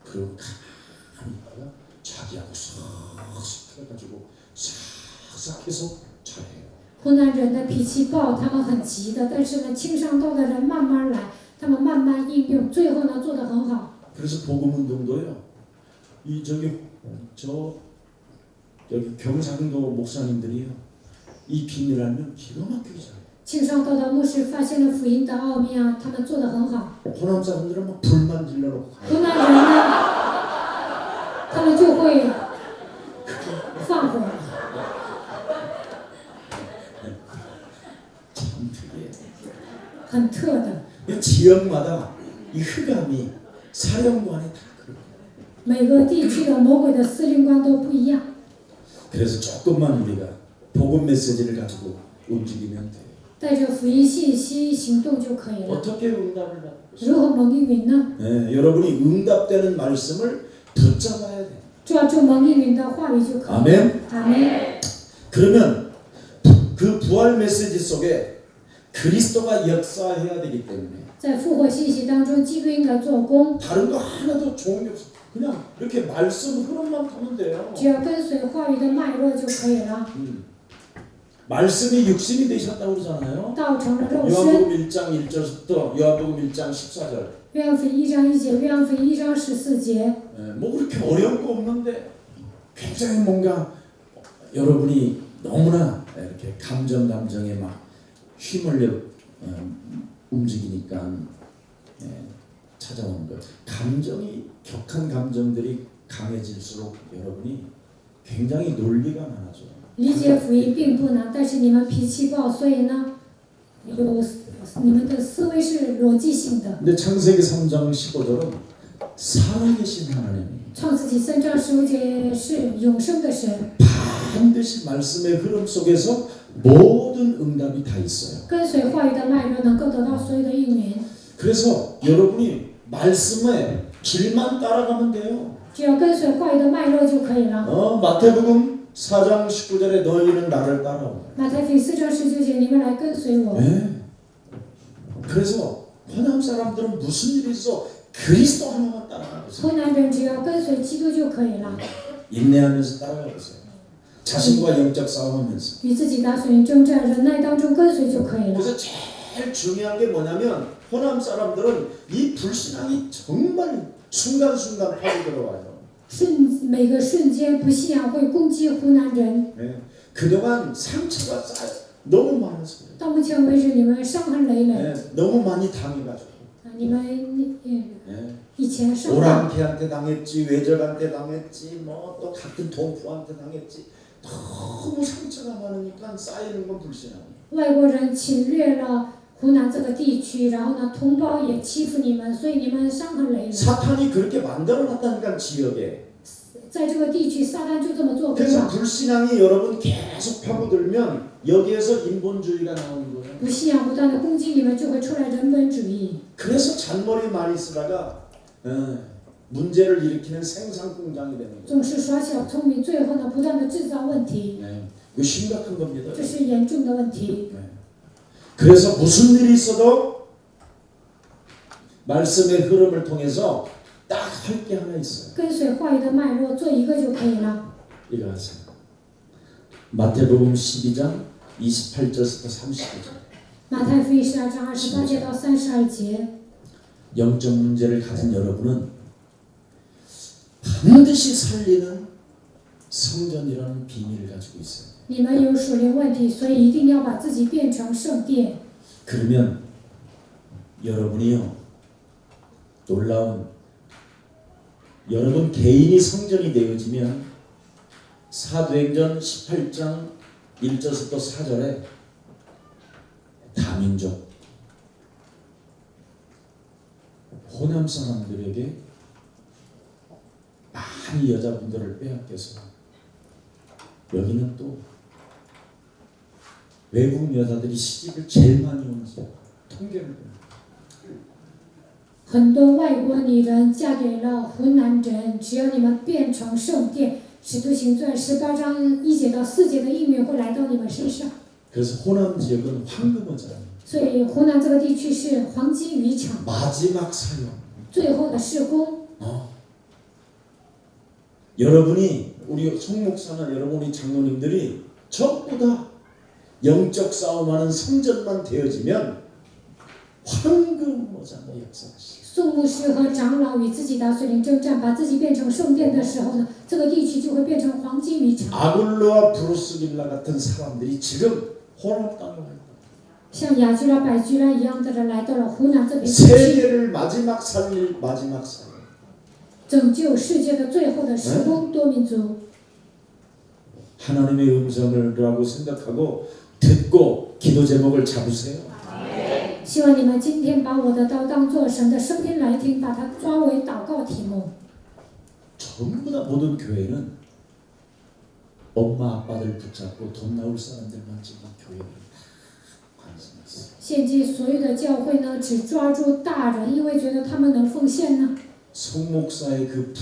그리고 가만히 있다가 자기하고 싹싹 해가지고 싹싹 해서 잘해요. 湖南人的脾气暴，他们很急的，但是呢，青商道的人慢慢来，他们慢慢应用，最后呢做得很好。 그래서 복음운동도요. 이 여기 경상도 목사님들이요. 이 비밀 알면 기가 막히게 잘해요. 青商道的牧师发现了福音的奥秘啊，他们做得很好。 호남 사람들은 막 불만 질러놓고 가요. 湖南人呢，他们就会放火， 참 특이해요. 很特的。 이 지역마다 이 흑암이 사령관이 다 그래요. 每个地区的魔鬼的司令官都不一样， 그래서 조금만 우리가 복음 메시지를 가지고 움직이면 돼요. 带着福音信息行动就可以了。 어떻게 응답을 받고 如何蒙应允呢？ 네, 여러분이 응답되는 말씀을 붙잡아야 돼요. 抓住蒙应允的话语就可以了。 아멘. 阿门。 그러면 그 부활 메시지 속에 그리스도가 역사해야 되기 때문에 在复活信息当中，基督应该做工， 다른 거 하나도 좋은 게 없어. 그냥 이렇게 말씀 흐름만 타면 돼요. 只要跟随话语的脉络就可以了。 말씀이 육신이 되셨다고 그러잖아요. 道成了肉身。 요한복음 1장 1절부터 요한복음 1장 14절 约翰福音1章1节，约翰福音1章14节。 뭐 그렇게 어려운 거 없는데 굉장히 뭔가 여러분이 너무나 이렇게 감정에 막 휘말려 움직이니까 찾아오는 거예요. 감정이 격한 감정들이 강해질수록 여러분이 굉장히 논리가 많아져요. 理解福音并不难，但是你们脾气暴，所以呢，你们的思维是逻辑性的。 근데 창세기 3장 15절은 살아계신 하나님, 创世纪3章15节是永生的神， 반드시 말씀의 흐름 속에서 모든 응답이 다 있어요. 跟随话语的脉络能够得到所有的应允。 그래서 여러분이 말씀의 길만 따라가면 돼요. 只要跟随话语的脉络就可以了。 마태복음 4장 19절에 너희는 나를 따라오라. 马太福音4章19节，你们来跟随我。 네. 그래서 호남 사람들은 무슨 일이 있어 그리스도 하나만 따라가보세요. 湖南人只要跟随基督就可以了， 인내하면서 따라가보세요. 자신과 영적 싸움하면서. 与自己打属灵征战，忍耐当中跟随就可以了。 그래서 제일 중요한 게 뭐냐면 호남 사람들은 이 불신앙이 정말 순간순간 파고 들어와요. 每个瞬间不信仰会攻击湖南人。 네. 그동안 상처가 너무 많아서 그래요. 到目前为止，你们伤痕累累， 네. 너무 많이 당해가지고. 你们 네. 以前伤害， 오랑캐한테 당했지, 외적한테 당했지, 뭐 또 같은 동포한테 당했지. 너무 상처가 많으니까 쌓이는 건 불신앙이에요. 外国人侵略了湖南这个地区，然后呢，同胞也欺负你们，所以你们伤痕累累。 사탄이 그렇게 만들어놨다니까 지역에. 在这个地区，撒旦就这么做不 그래서 了。 불신앙이 여러분 계속 파고들면 여기에서 인본주의가 나오는 거예요. 不信仰不断的攻击你们，就会出来人本主义。 그래서 잔머리 많이 쓰다가 문제를 일으키는 생산 공장이 되는 거예요. 总是耍小聪明，最后呢，不断的制造问题， 네. 이거 심각한 겁니다. 这是严重的问题。 네. 그래서 무슨 일이 있어도 말씀의 흐름을 통해서 딱 할 게 하나 있어요. 跟随话语的脉络，做一个就可以了。 이거 하세요. 마태복음 12장 28절부터 32절. 马太福音12章28节到32节， 영적 문제를 가진 여러분은 반드시 살리는 성전이라는 비밀을 가지고 있어요. 你们有属灵问题，所以一定要把自己变成圣殿。 그러면 여러분이요 놀라운 여러분 개인이 성전이 되어지면 사도행전 18장 1절부터 4절에 다민족 호남 사람들에게 많이 여자분들을 빼앗겨서 여기는 또 외국 여자들이 시집을 제일 많이 온 지역 통계를 보면 很多外国女人嫁给了湖南人，只要你们变成圣殿，使徒行传18章1节到4节的应允会来到你们身上。 그래서 호남 지역은 황금어장 所以湖南这个地区是黄金渔场， 마지막 사역 最后的事工。 여러분이 우리 송목사나 여러분 우리 장로님들이 전부 다 영적 싸움하는 성전만 되어지면 황금어장의 역사하시 宋牧师和长老与自己打水灵征战，把自己变成圣殿的时候呢，这个地区就会变成黄金渔场。 아굴로와 브루스빌라 같은 사람들이 지금 호남 땅에 와 있다. 像雅居拉、百居拉一样的人来到了湖南这边地区， 세계를 마지막 살릴 마지막 사역. 拯救世界的最后的施工，多民族。 하나님의 음성을라고 생각하고 듣고 기도 제목을 잡으세요. 希望你们今天把我的刀当作神的声音来听，把它抓为祷告题目。 전부 다 모든 교회는 엄마 아빠들 붙잡고 돈 나올 사람들만 지금 교회를 관심했어요. 现今所有的教会呢，只抓住大人，因为觉得他们能奉献呢。 송 목사의 그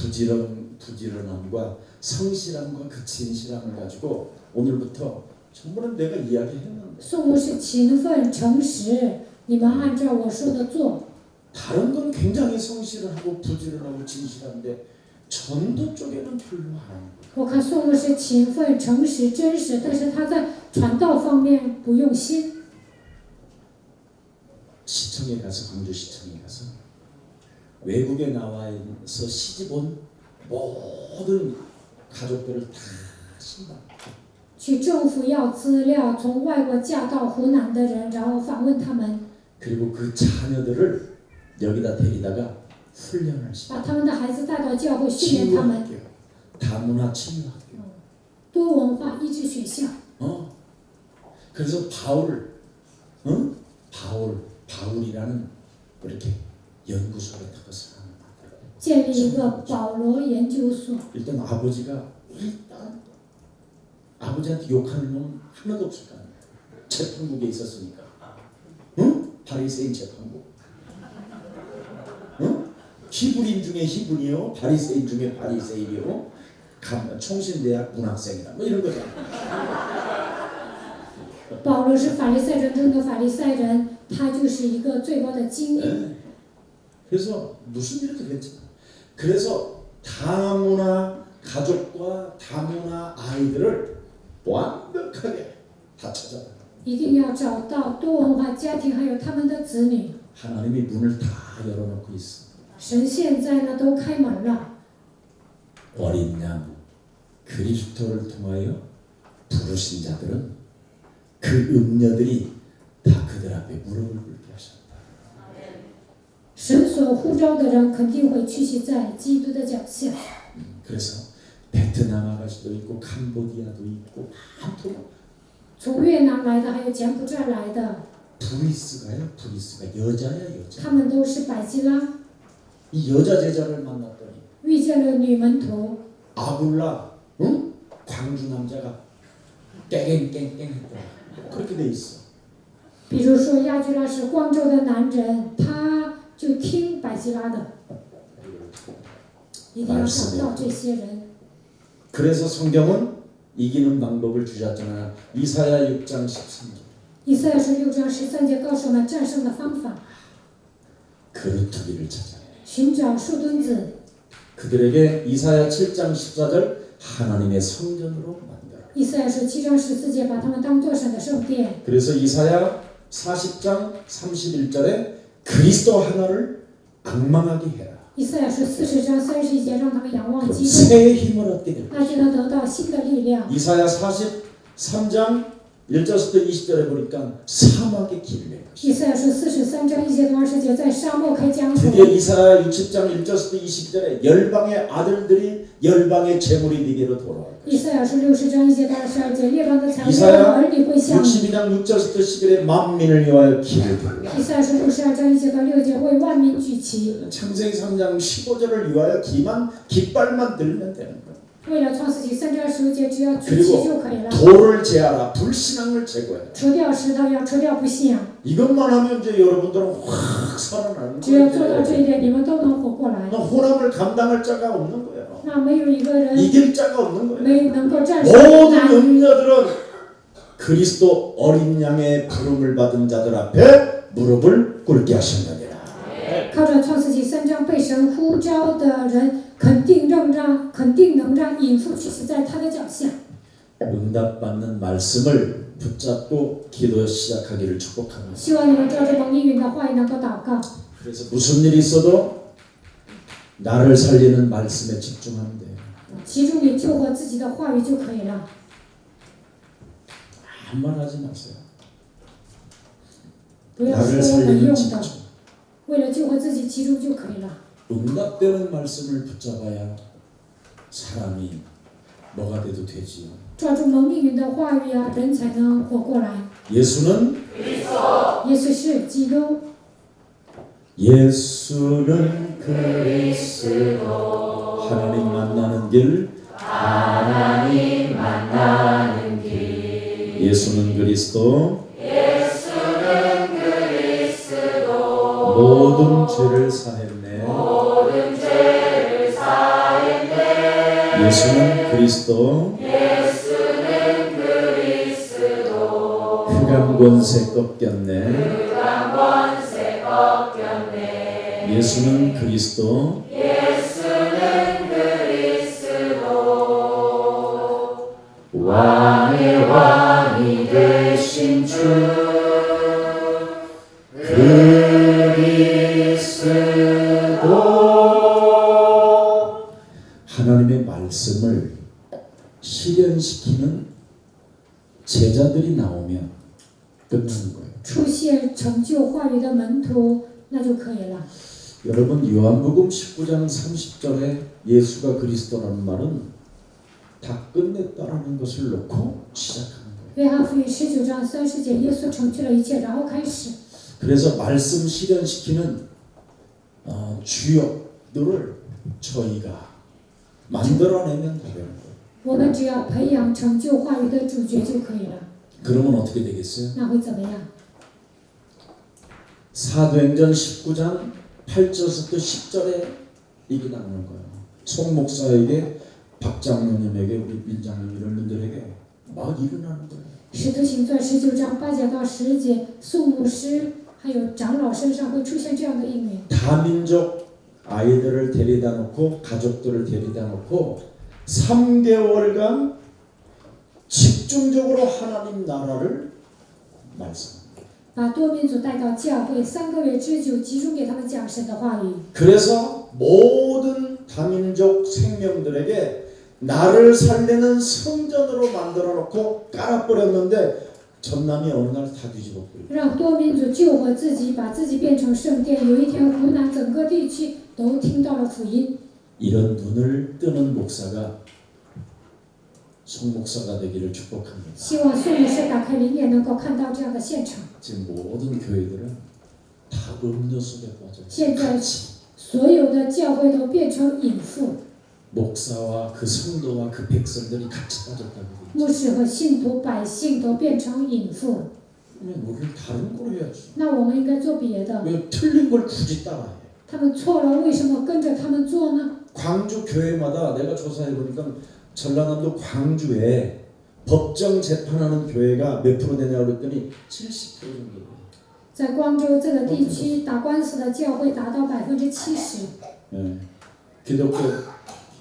부지런함과 성실함과 그 진실함을 가지고 오늘부터 전부는 내가 이야기했는데 宋牧师勤奋诚实，你们按照我说的做。 다른 건 굉장히 성실하고 부지런하고 진실한데 전도 쪽에는 별로 안 하는 거예요. 我看宋牧师勤奋诚实真实，但是他在传道方面不用心。 시청에 가서 광주시청에 가서 외국에 나와서 시집 온 모든 가족들을 다 신방. 去政府要资料，从外国嫁到湖南的人，然后访问他们， 그리고 그 자녀들을 여기다 데리다가 훈련을 시켜. 把他们的孩子带到教会训练他们。 치유학교, 다문화 치유학교. 多文化医治学校。 그래서 바울이라는 이렇게 연구소 같은 것을 하나 만들어요. 建立一个保罗研究所。 일단 아버지한테 욕하는 놈은 하나도 없을 거 아니에요. 재판국에 있었으니까. 응? 바리새인 재판국. 응? 히브리인 중에 히브리요, 바리새인 중에 바리새인이요, 총신대학 문학생이다. 뭐 이런 거잖아. 保罗是法利赛人中的法利赛人，他就是一个最高的精英。 네. 그래서 무슨 일도 괜찮아. 그래서 다문화 가족과 다문화 아이들을 완벽하게 다 찾아라. 一定要找到多文化家庭还有他们的子女。 하나님이 문을 다 열어놓고 있어. 神现在呢都开门了， 어린 양 그리스도를 통하여 부르신 자들은 그 음녀들이 다 그들 앞에 무릎을 꿇게 하셨다. 神所呼召的人肯定会屈膝在基督的脚下。 그래서 베트남 아가씨도 있고 캄보디아도 있고 많더라. 从越南来的，还有柬埔寨来的， 브리스가 여자야 여자. 他们都是百基拉， 이 여자 제자를 만났더니 遇见了女门徒， 아굴라, 응? 광주 남자가 깽깽깽 했더라. 그렇게 돼 있어. 比如说亚居拉是光州的男人，他就听百基拉的，一定要找到这些人。 그래서 성경은 이기는 방법을 주셨잖아. 이사야 6장 13절. 以赛亚书6章13节告诉我们战胜的方法： 그루터기를 찾아내. 寻找树墩子。 그들에게 이사야 7장 14절 하나님의 성전으로 만들어. 以赛亚书7章14节把他们当作神的圣殿。 그래서 이사야 40장 31절에 그리스도 하나를 악망하게 해라. 以赛亚书40章31节让他们仰望 그럼 基督， 새 힘을 얻게 될 那就能得到新的力量。 이사야 43장 1절부터 20절에 보니까 사막의 길을 以赛亚书43章1节到20节在沙漠开疆土。 드디어 이사야 60장 1절부터 20절에 열방의 아들들이 열방의 재물이 네게로 돌아올 以赛亚书60章1节到22节，列邦的财物 이사야 列邦儿女会向你。 62장 6절부터 10절에 만민을 위하여 길을 들라. 以赛亚书62章1节到6节为万民举旗。 창세기 3장 15절을 위하여 깃발만 들면 되는 거야. 为了创世纪3章15节，只要举旗就可以了。 돌을 제하라. 불신앙을 제거해라. 除掉石头，要除掉不信仰。 이것만 하면 이제 여러분들은 확 살아나는 只要做到这 거예요. 一点，你们都能活过来。 호람을 감당할 자가 없는 거예요. 那没有一个人 이길 자가 없는 거예요. 没能够战胜 모든 难。 음녀들은 그리스도 어린 양의 부름을 받은 자들 앞에 무릎을 꿇게 하신다니라. 靠着创世纪3章被神呼召的人，肯定能让隐父屈膝在他的脚下。 응답받는 말씀을 붙잡고 기도 시작하기를 축복합니다. 希望你们照着蒙应允的话语能够祷告。 그래서 무슨 일이 있어도 나를 살리는 말씀에 집중하면 돼요. 其中你救活自己的话语就可以了。 아무 말 하지 마세요. 不要 나를 说没 살리는 用的， 집중. 为了救活自己记住就可以了。 응답되는 말씀을 붙잡아야 사람이 뭐가 돼도 되지요. 抓住蒙应允的话语啊，人才能活过来。 예수는 耶稣是基督， 예수는 그리스도 하나님 만나는 길 하나님 만나는 길 예수는 그리스도 모든 죄를 사했네 예수는 그리스도 흑암 권세 꺾였네 예수는 그리스도 왕의 왕이 되신 주 그리스도 말씀을 실현시키는 제자들이 나오면 끝나는 거예요. 出现成就话语的门徒，那就可以了。 여러분 요한복음 19장 30절에 예수가 그리스도라는 말은 다 끝냈다라는 것을 놓고 시작하는 거예요. 约翰福音19章30节，耶稣成就了一切，然后开始。 그래서 말씀 실현시키는 주역들을 저희가 만들어내면 되는 거예요. 我们只要培养成就话语的主角就可以了。 그러면 어떻게 되겠어요? 那会怎么样？ 사도행전 19장 8절부터 10절에 이게 나오는 거예요. 송 목사에게, 박 장로님에게, 우리 민장님 이런 분들에게 막 일어나는 거예요. 使徒行传19章8节到10节，宋牧师还有长老身上会出现这样的应允。 다민족 아이들을 데려다 놓고 가족들을 데려다 놓고 3개월간 집중적으로 하나님 나라를 말씀. 把多民族带到教会，3个月之久，集中给他们讲神的话语。 그래서 모든 다민족 생명들에게 나를 살리는 성전으로 만들어 놓고 깔아버렸는데 전남이 어느 날 다 뒤집어 버려요. 让多民族救活自己，把自己变成圣殿。有一天，湖南整个地区都听到了福音。 이런 눈을 뜨는 목사가 송 목사가 되기를 축복합니다. 希望宋牧师打开灵眼，能够看到这样的现场。 지금 모든 교회들은 다 음료 속에 빠져 现在 같이 所有的教会都变成隐妇， 목사와 그 성도와 그 백성들이 같이 빠졌다고. 牧师和信徒、百姓都变成隐妇。 그러면 우리는 다른 걸 해야지. 那我们应该做别的。 왜 틀린 걸 굳이 따라해? 他们错了，为什么跟着他们做呢？ 광주 교회마다 내가 조사해 보니까 전라남도 광주에 법정 재판하는 교회가 몇 프로 되냐고 그랬더니 70% 정도. 在光州这个地区，打官司的教会达到70%。 예. 기독교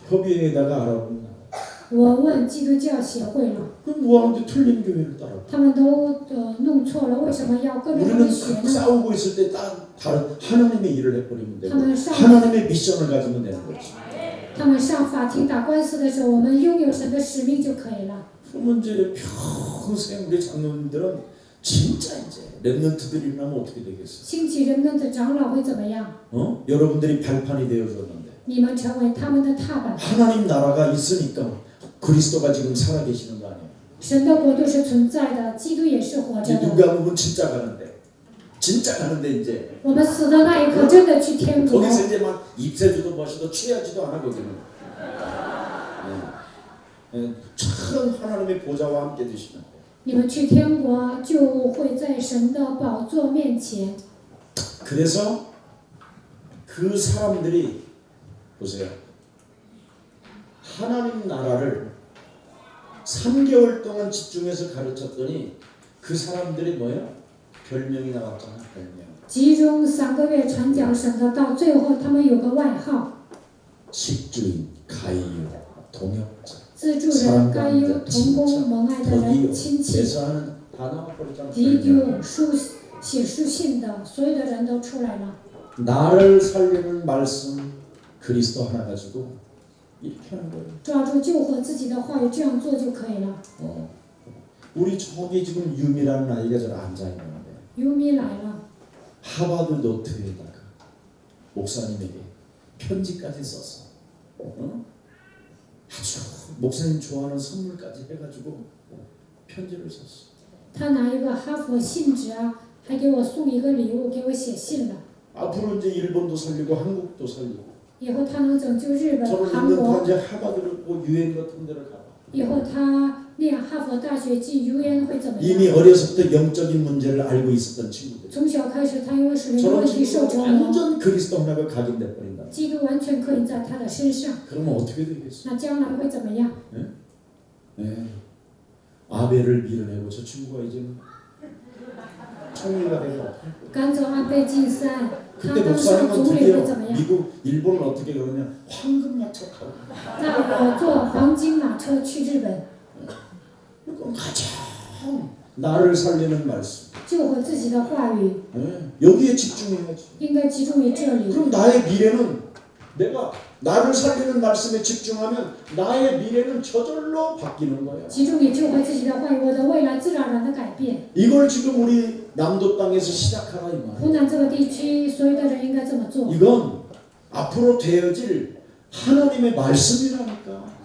협의회에다가 알아보면 我问基督教协会了， 그럼 뭐하는데 틀린 교회를 따라? 他们都弄错了，为什么要跟着他 우리는 们学呢？ 싸우고 있을 때 다른 하나님의 일을 해버리면 되고 하나님 싸움. 하나님의 미션을 가지면 되는 거지. 他们上法庭打官司的时候，我们拥有神的使命就可以了。 그러면 이제 평생 우리 장로님들은 진짜 이제 랩런트들이 나면 어떻게 되겠어? 兴起人们的长老会怎么样？ 여러분들이 발판이 되어줬는데 你们成为他们的踏板。 하나님 나라가 있으니까 그리스도가 지금 살아계시는 거 아니에요? 神的国度是存在的，基督也是活着 이제 的。 누가 보면 진짜 가는데 이제 我们死的那一刻，真的去天国。 거기서 이제 막 입새주도 마시도 취하지도 않아 거기는. 참 하나님의 보좌와 함께 되시는 거예요. 你们去天国，就会在神的宝座面前。 그래서 그 사람들이 보세요. 하나님 나라를 3개월 동안 집중해서 가르쳤더니 그 사람들이 뭐예요? 별명이 나왔잖아. 별명. 集中3个月传讲神的道，最后他们有个外号： 식주인, 가이유, 동역자, 自助人、该优、同工、蒙爱的人、亲戚、 대사하는 다 나와버렸잖아. 敌丢、写书信的，所有的人都出来了。 나를 살리는 말씀 그리스도 하나 가지고 이렇게 하는 거예요. 抓住救活自己的话语，这样做就可以了。 우리 저기 지금 유미라는 아이가 저기 앉아 있는데 尤米来了， 하버드 노트에다가 목사님에게 편지까지 썼어. 아주 목사님 좋아하는 선물까지 해가지고 편지를 썼어. 他拿一个哈佛信纸啊，还给我送一个礼物，给我写信了。 앞으로 이제 일본도 살리고 한국도 살리고. 以后他能拯救日本、 저는 韩 있는 国 동안 。 이제 하버드를 뭐 유엔 같은 데를 가봐. 以后他念哈佛大学进 UN 会怎么 이미 样？ 어려서부터 영적인 문제를 알고 있었던 친구들. 从小开始，他因为属灵的 저런 问题受 친구는 折磨， 완전 그리스도 하나가 각인돼 버린다. 基督完全刻印在他的身上。 그러면 어떻게 되겠어? 那将来会怎么样？ 네. 아벨을 밀어내고 저 친구가 이제는 총리가 되고 赶走安倍晋三，他 그때 当上 목사님은 总理会怎 드디어 么样？ 미국 일본을 어떻게 그러냐 황금마차 타고 那我坐黄金马车去日本， 그건 가장 나를 살리는 말씀. 救活自己的话语， 네. 여기에 집중해야지. 应该集中于这里。 그럼 나의 미래는 내가 나를 살리는 말씀에 집중하면 나의 미래는 저절로 바뀌는 거야. 集中你救回自己的话语，我的未来自然而然的改变。 이걸 지금 우리 남도 땅에서 시작하라 이 湖 말이야. 南这个地区，所有的人应该这么做。 이건 앞으로 되어질 하나님의 말씀이라니까.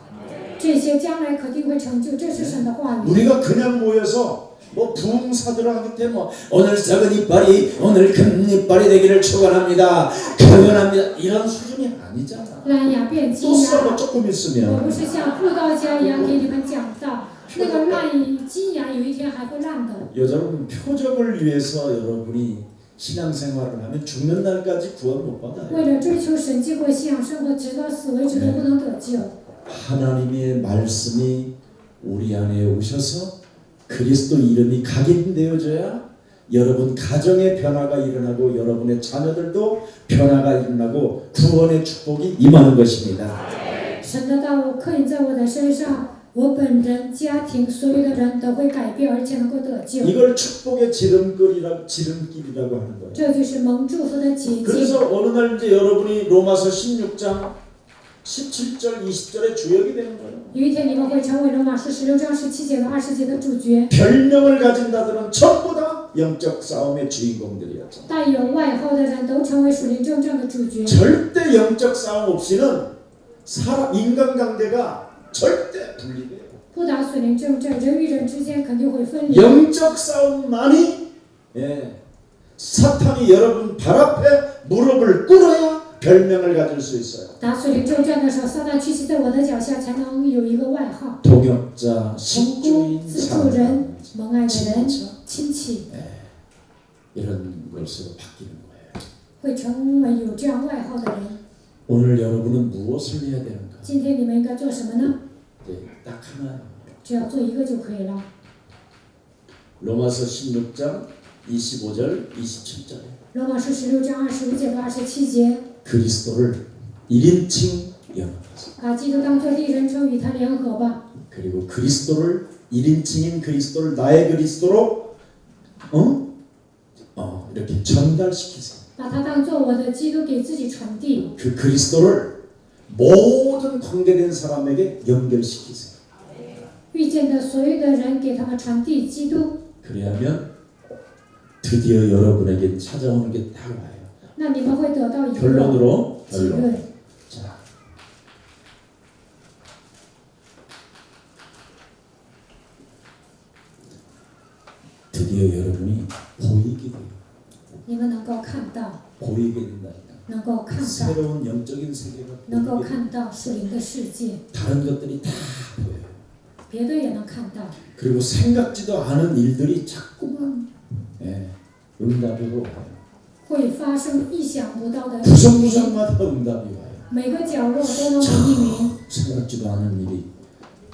这些将来肯定会成就，这是神的话语。 우리가 그냥 모여서 뭐 부흥사들한테 뭐 오늘 작은 이빨이 오늘 큰 이빨이 되기를 축원합니다. 경연합니다. 이런 수준이 아니잖아. 蓝牙变 또 金 써도 牙， 조금 我 있으면 不是像布道家一样给你们讲道，那个烂金牙有一天还会烂的。 여러분 표적을 위해서 여러분이 신앙생활을 하면 죽는 날까지 구원 못 받아요. 为了追求神迹或信仰生活，直到死为止都不能得救。 하나님의 말씀이 우리 안에 오셔서 그리스도 이름이 각인되어져야 여러분 가정의 변화가 일어나고 여러분의 자녀들도 변화가 일어나고 구원의 축복이 임하는 것입니다. 神的道刻印在我的身上，我本人、家庭所有的人都会改变，而且能够得救。 이걸 축복의 지름길이라고 하는 거예요. 这就是蒙祝福的捷径。 그래서 어느 날 이제 여러분이 로마서 16장 17절 20절의 주역이 되는 거예요. 有一天你们会成为罗马书16章17节到20节的主角。 별명을 가진 자들은 전부 다 영적 싸움의 주인공들이었죠. 带有外号的人都成为属灵征战的主角。 절대 영적 싸움 없이는 사람 인간관계가 절대 분리돼요. 不打属灵征战，人与人之间肯定会分离。 영적 싸움만이 사탄이 여러분 발 앞에 무릎을 꿇어야 별명을 가질 수 있어요. 打属灵征战的时候，撒旦屈膝在我的脚下，才能有一个外号。 동역자, 同 식주인, 工、资助人、 사람, 蒙爱的人、 친척 亲戚， 이런 것으로 바뀌는 거예요. 会成为有这样外号的人。 오늘 여러분은 무엇을 해야 되는가? 今天你们应该做什么呢？ 네, 딱 하나예요. 只要做一个就可以了。 로마서 16장 25절 27절에 罗马书16章25节到27节， 그리스도를 1인칭 연합하자. 把基督当作第一人称与他联合吧。 그리고 그리스도를 1인칭인 그리스도를 나의 그리스도로 이렇게 전달시키세요. 把它当作我的基督给自己传递， 그 그리스도를 모든 관계된 사람에게 연결시키세요. 遇见的所有的人给他们传递基督， 그래야면 드디어 여러분에게 찾아오는 게 딱 와요. 那你们会得到一个 결론. 结论。 자, 드디어 여러분이 보이게 돼요. 你们能够看到， 보이게 된다니까. 能够看到， 새로운 영적인 세계가 能够 보이게 돼요. 看到属灵的世界， 다른 것들이 다 보여요. 别的也能看到。 그리고 생각지도 않은 일들이 자꾸만 응답으로 와요. 会发生意想不到的 구석구석마다 응답이 와요. 每个角落都能有匿名， 생각지도 않은 일이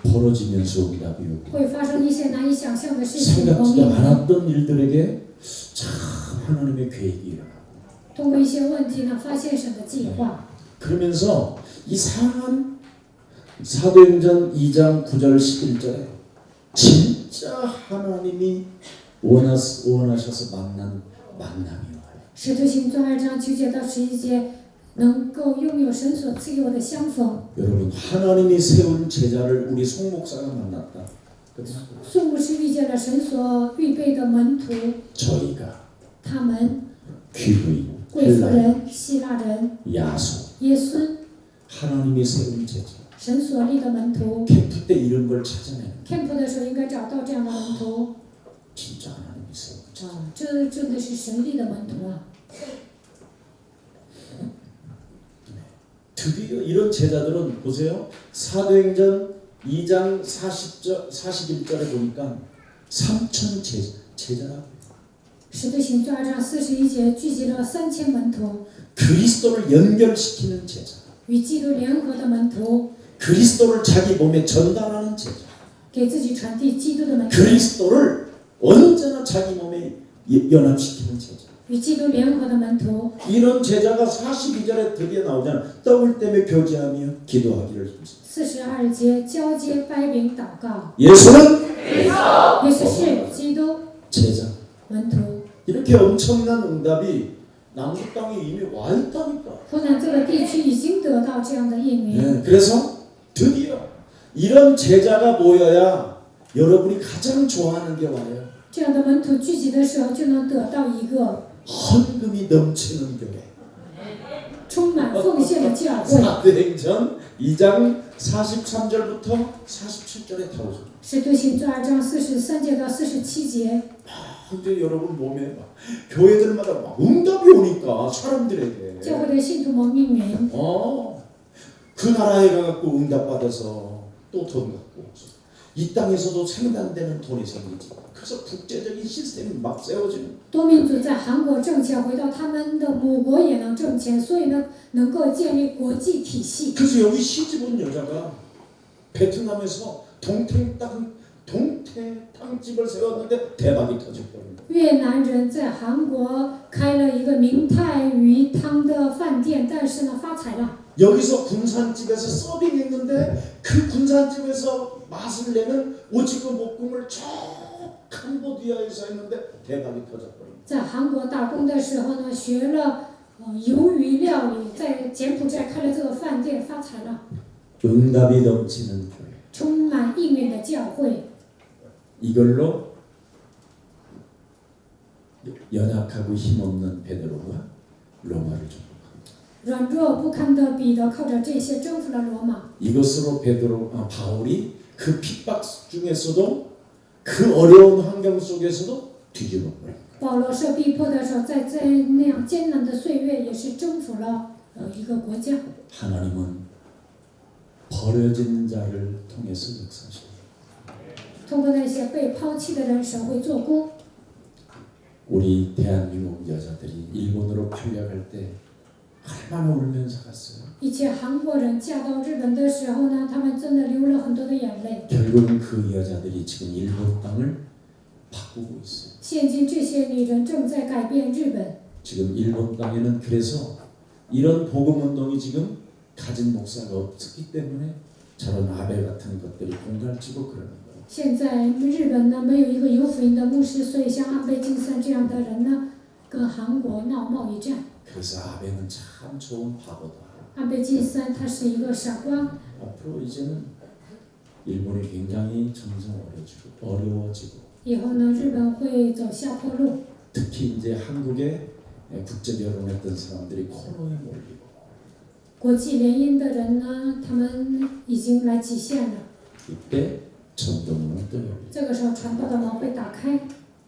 벌어지면서 응답이 오고 会发生一些难以想象的事情，蒙 생각지도 匿名。 않았던 일들에게 참 하나님의 계획이 일어나고 通过一些问题呢，发现神的计划。 그러면서 이상한 사도행전 2장 9절 11절에 진짜 하나님이 원하셔서 만난 만남이 와요. 使徒行传2章9节到11节，能够拥有神所赐给我的相逢。 여러분 하나님이 세운 제자를 우리 송 목사가 만났다. 宋牧师遇见了神所预备的门徒， 저희가 他们 귀부인, 贵妇 헬라, 人、希腊人、 야소, 耶稣， 하나님이 세운 제자. 神所立的门徒。 캠프 때 이런 걸 찾아내는 camp 的时候应该找到这样的门徒。 진짜 하나님이 세운 제자. 这真的是神立的门徒啊！ 드디어 이런 제자들은 보세요. 사도행전 2장 41절에 보니까 3천 제자라고. 使徒行传2章41节聚集了3000门徒， 그리스도를 연결시키는 제자. 与基督联合的门徒， 그리스도를 자기 몸에 전달하는 제자. 给自己传递基督的门徒， 그리스도를 언제나 자기 몸에 연합시키는 제자. 与基督联合的门徒。 이런 제자가 42절에 드디어 나오잖아. 떡을 떼며 교제하며 기도하기를 힘쓰. 42节交接掰饼祷告， 예수는 耶稣是基督 제자. 门徒。 이렇게 엄청난 응답이 남북 땅에 이미 와 있다니까. 湖南这个地区已经得到这样的应允。 네, 그래서 드디어 이런 제자가 모여야 여러분이 가장 좋아하는 게 와요. 这样的门徒聚集的时候，就能得到一个 헌금이 넘치는 교회. 充满奉献的教会。 사도행전 2장 43절부터 47절에 다 오죠. 使徒行传2章43节到47节。 근데 여러분 몸에 막 교회들마다 막 응답이 오니까 사람들에게 教会的信徒蒙应允， 그 나라에 가갖고 응답 받아서 또 돈 갖고 오죠. 이 땅에서도 생산되는 돈이 생기지. 그래서 국제적인 시스템이 막 세워지는. 多民族在韩国挣钱，回到他们的母国也能挣钱，所以呢，能够建立国际体系。 그래서 여기 시집 온 여자가 베트남에서 동태탕집을 세웠는데 대박이 터졌거든요. 越南人在韩国开了一个明太鱼汤的饭店，但是呢，发财了。 여기서 군산집에서 서빙했는데 그 군산집에서 맛을 내는 오징어 볶음을 저 캄보디아에서 했는데 대박이 터졌거든요. 在韩国打工的时候呢，学了鱿鱼料理，在柬埔寨开了这个饭店，发财了。 응답이 넘치는 교회. 充满应允的教会， 이걸로 연약하고 힘없는 베드로가 로마를 줍니다. 软弱不堪的彼得靠着这些征服了罗马。 이것으로 바울이 그 핍박 중에서도 그 어려운 환경 속에서도 뒤집어 버려요. 保罗受逼迫的时候，在那样艰难的岁月，也是征服了一个国家。 하나님은 버려진 자를 통해서 역사하십니다. 通过那些被抛弃的人，神会做工。 우리 대한민국 여자들이 일본으로 팔려갈 때 얼마나 울면서 갔어요. 以前韩国人嫁到日本的时候呢，他们真的流了很多的眼泪。 결국은 그 여자들이 지금 일본 땅을 바꾸고 있어요. 现今这些女人正在改变日本。 지금 일본 땅에는 그래서 이런 복음 운동이 지금 가진 목사가 없었기 때문에 저런 아베 같은 것들이 공갈치고 그러는 거예요. 现在日本呢没有一个有福音的牧师，所以像安倍晋三这样的人呢，跟韩国闹贸易战。 그래서 아베는 참 좋은 바보다. 安倍晋三他是一个傻瓜。 앞으로 이제는 일본이 굉장히 점점 어려워지고 以后呢，日本会走下坡路。 특히 이제 한국에 국제 결혼했던 사람들이 코너에 몰리고 国际联姻的人呢，他们已经来极限了。 이때 전도문은 또 열려요. 这个时候，传道的门会打开。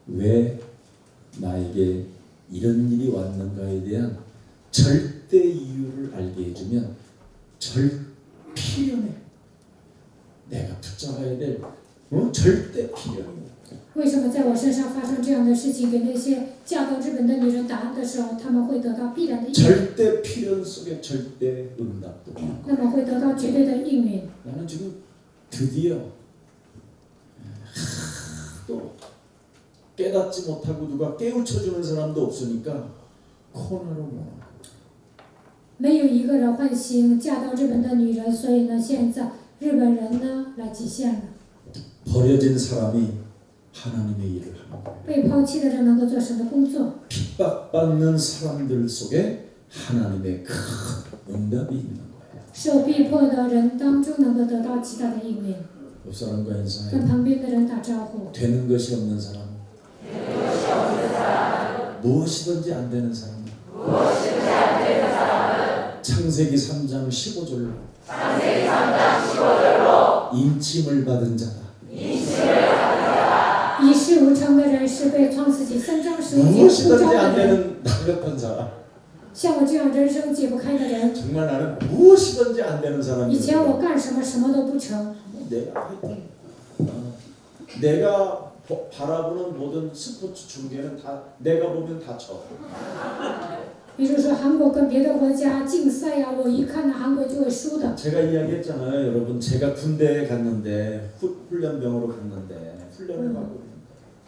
왜 나에게 이런 일이 왔는가에 대한 절대 이유를 알게 해주면 필연해. 내가 붙잡아야 될 절대 필연해. 为什么在我身上发生这样的事情？给那些嫁到日本的女人答案的时候，他们会得到必然的应允， 절대 필연 속에 절대 응답도. 那么会得到绝对的应允。 나는 지금 드디어 또 깨닫지 못하고 누가 깨우쳐주는 사람도 없으니까 코너로 모아. 没有一个人唤醒嫁到日本的女人，所以呢，现在日本人呢来极限了。 버려진 사람이 하나님의 일을 하는 거예요. 被抛弃的人能够做神的工作， 핍박받는 사람들 속에 하나님의 큰 응답이 있는 거예요. 受逼迫的人当中能够得到极大的应允。 옆 사람과 跟 인사해요. 旁边的人打招呼， 되는 것이 없는 사람, 무엇이든지 안 되는 사람, 창세기 3장 15절로 인침을 받은 자다. 一事无成的人是被创世纪3章15节呼 무엇이든지 召 안 的人。 되는 나 같은 사람. 像我这样人生解不开的人， 정말 나는 무엇이든지 안 되는 以 사람이에요. 前我干什么什么都不成。 내가 하여튼 내가 바라보는 모든 스포츠 중계는 다 내가 보면 다 쳐. 比如说韩国跟别的国家竞赛呀、我一看呢，韩国就会输的。 제가 이야기했잖아요, 여러분. 제가 군대에 갔는데 훈련병으로 갔는데 훈련을 받고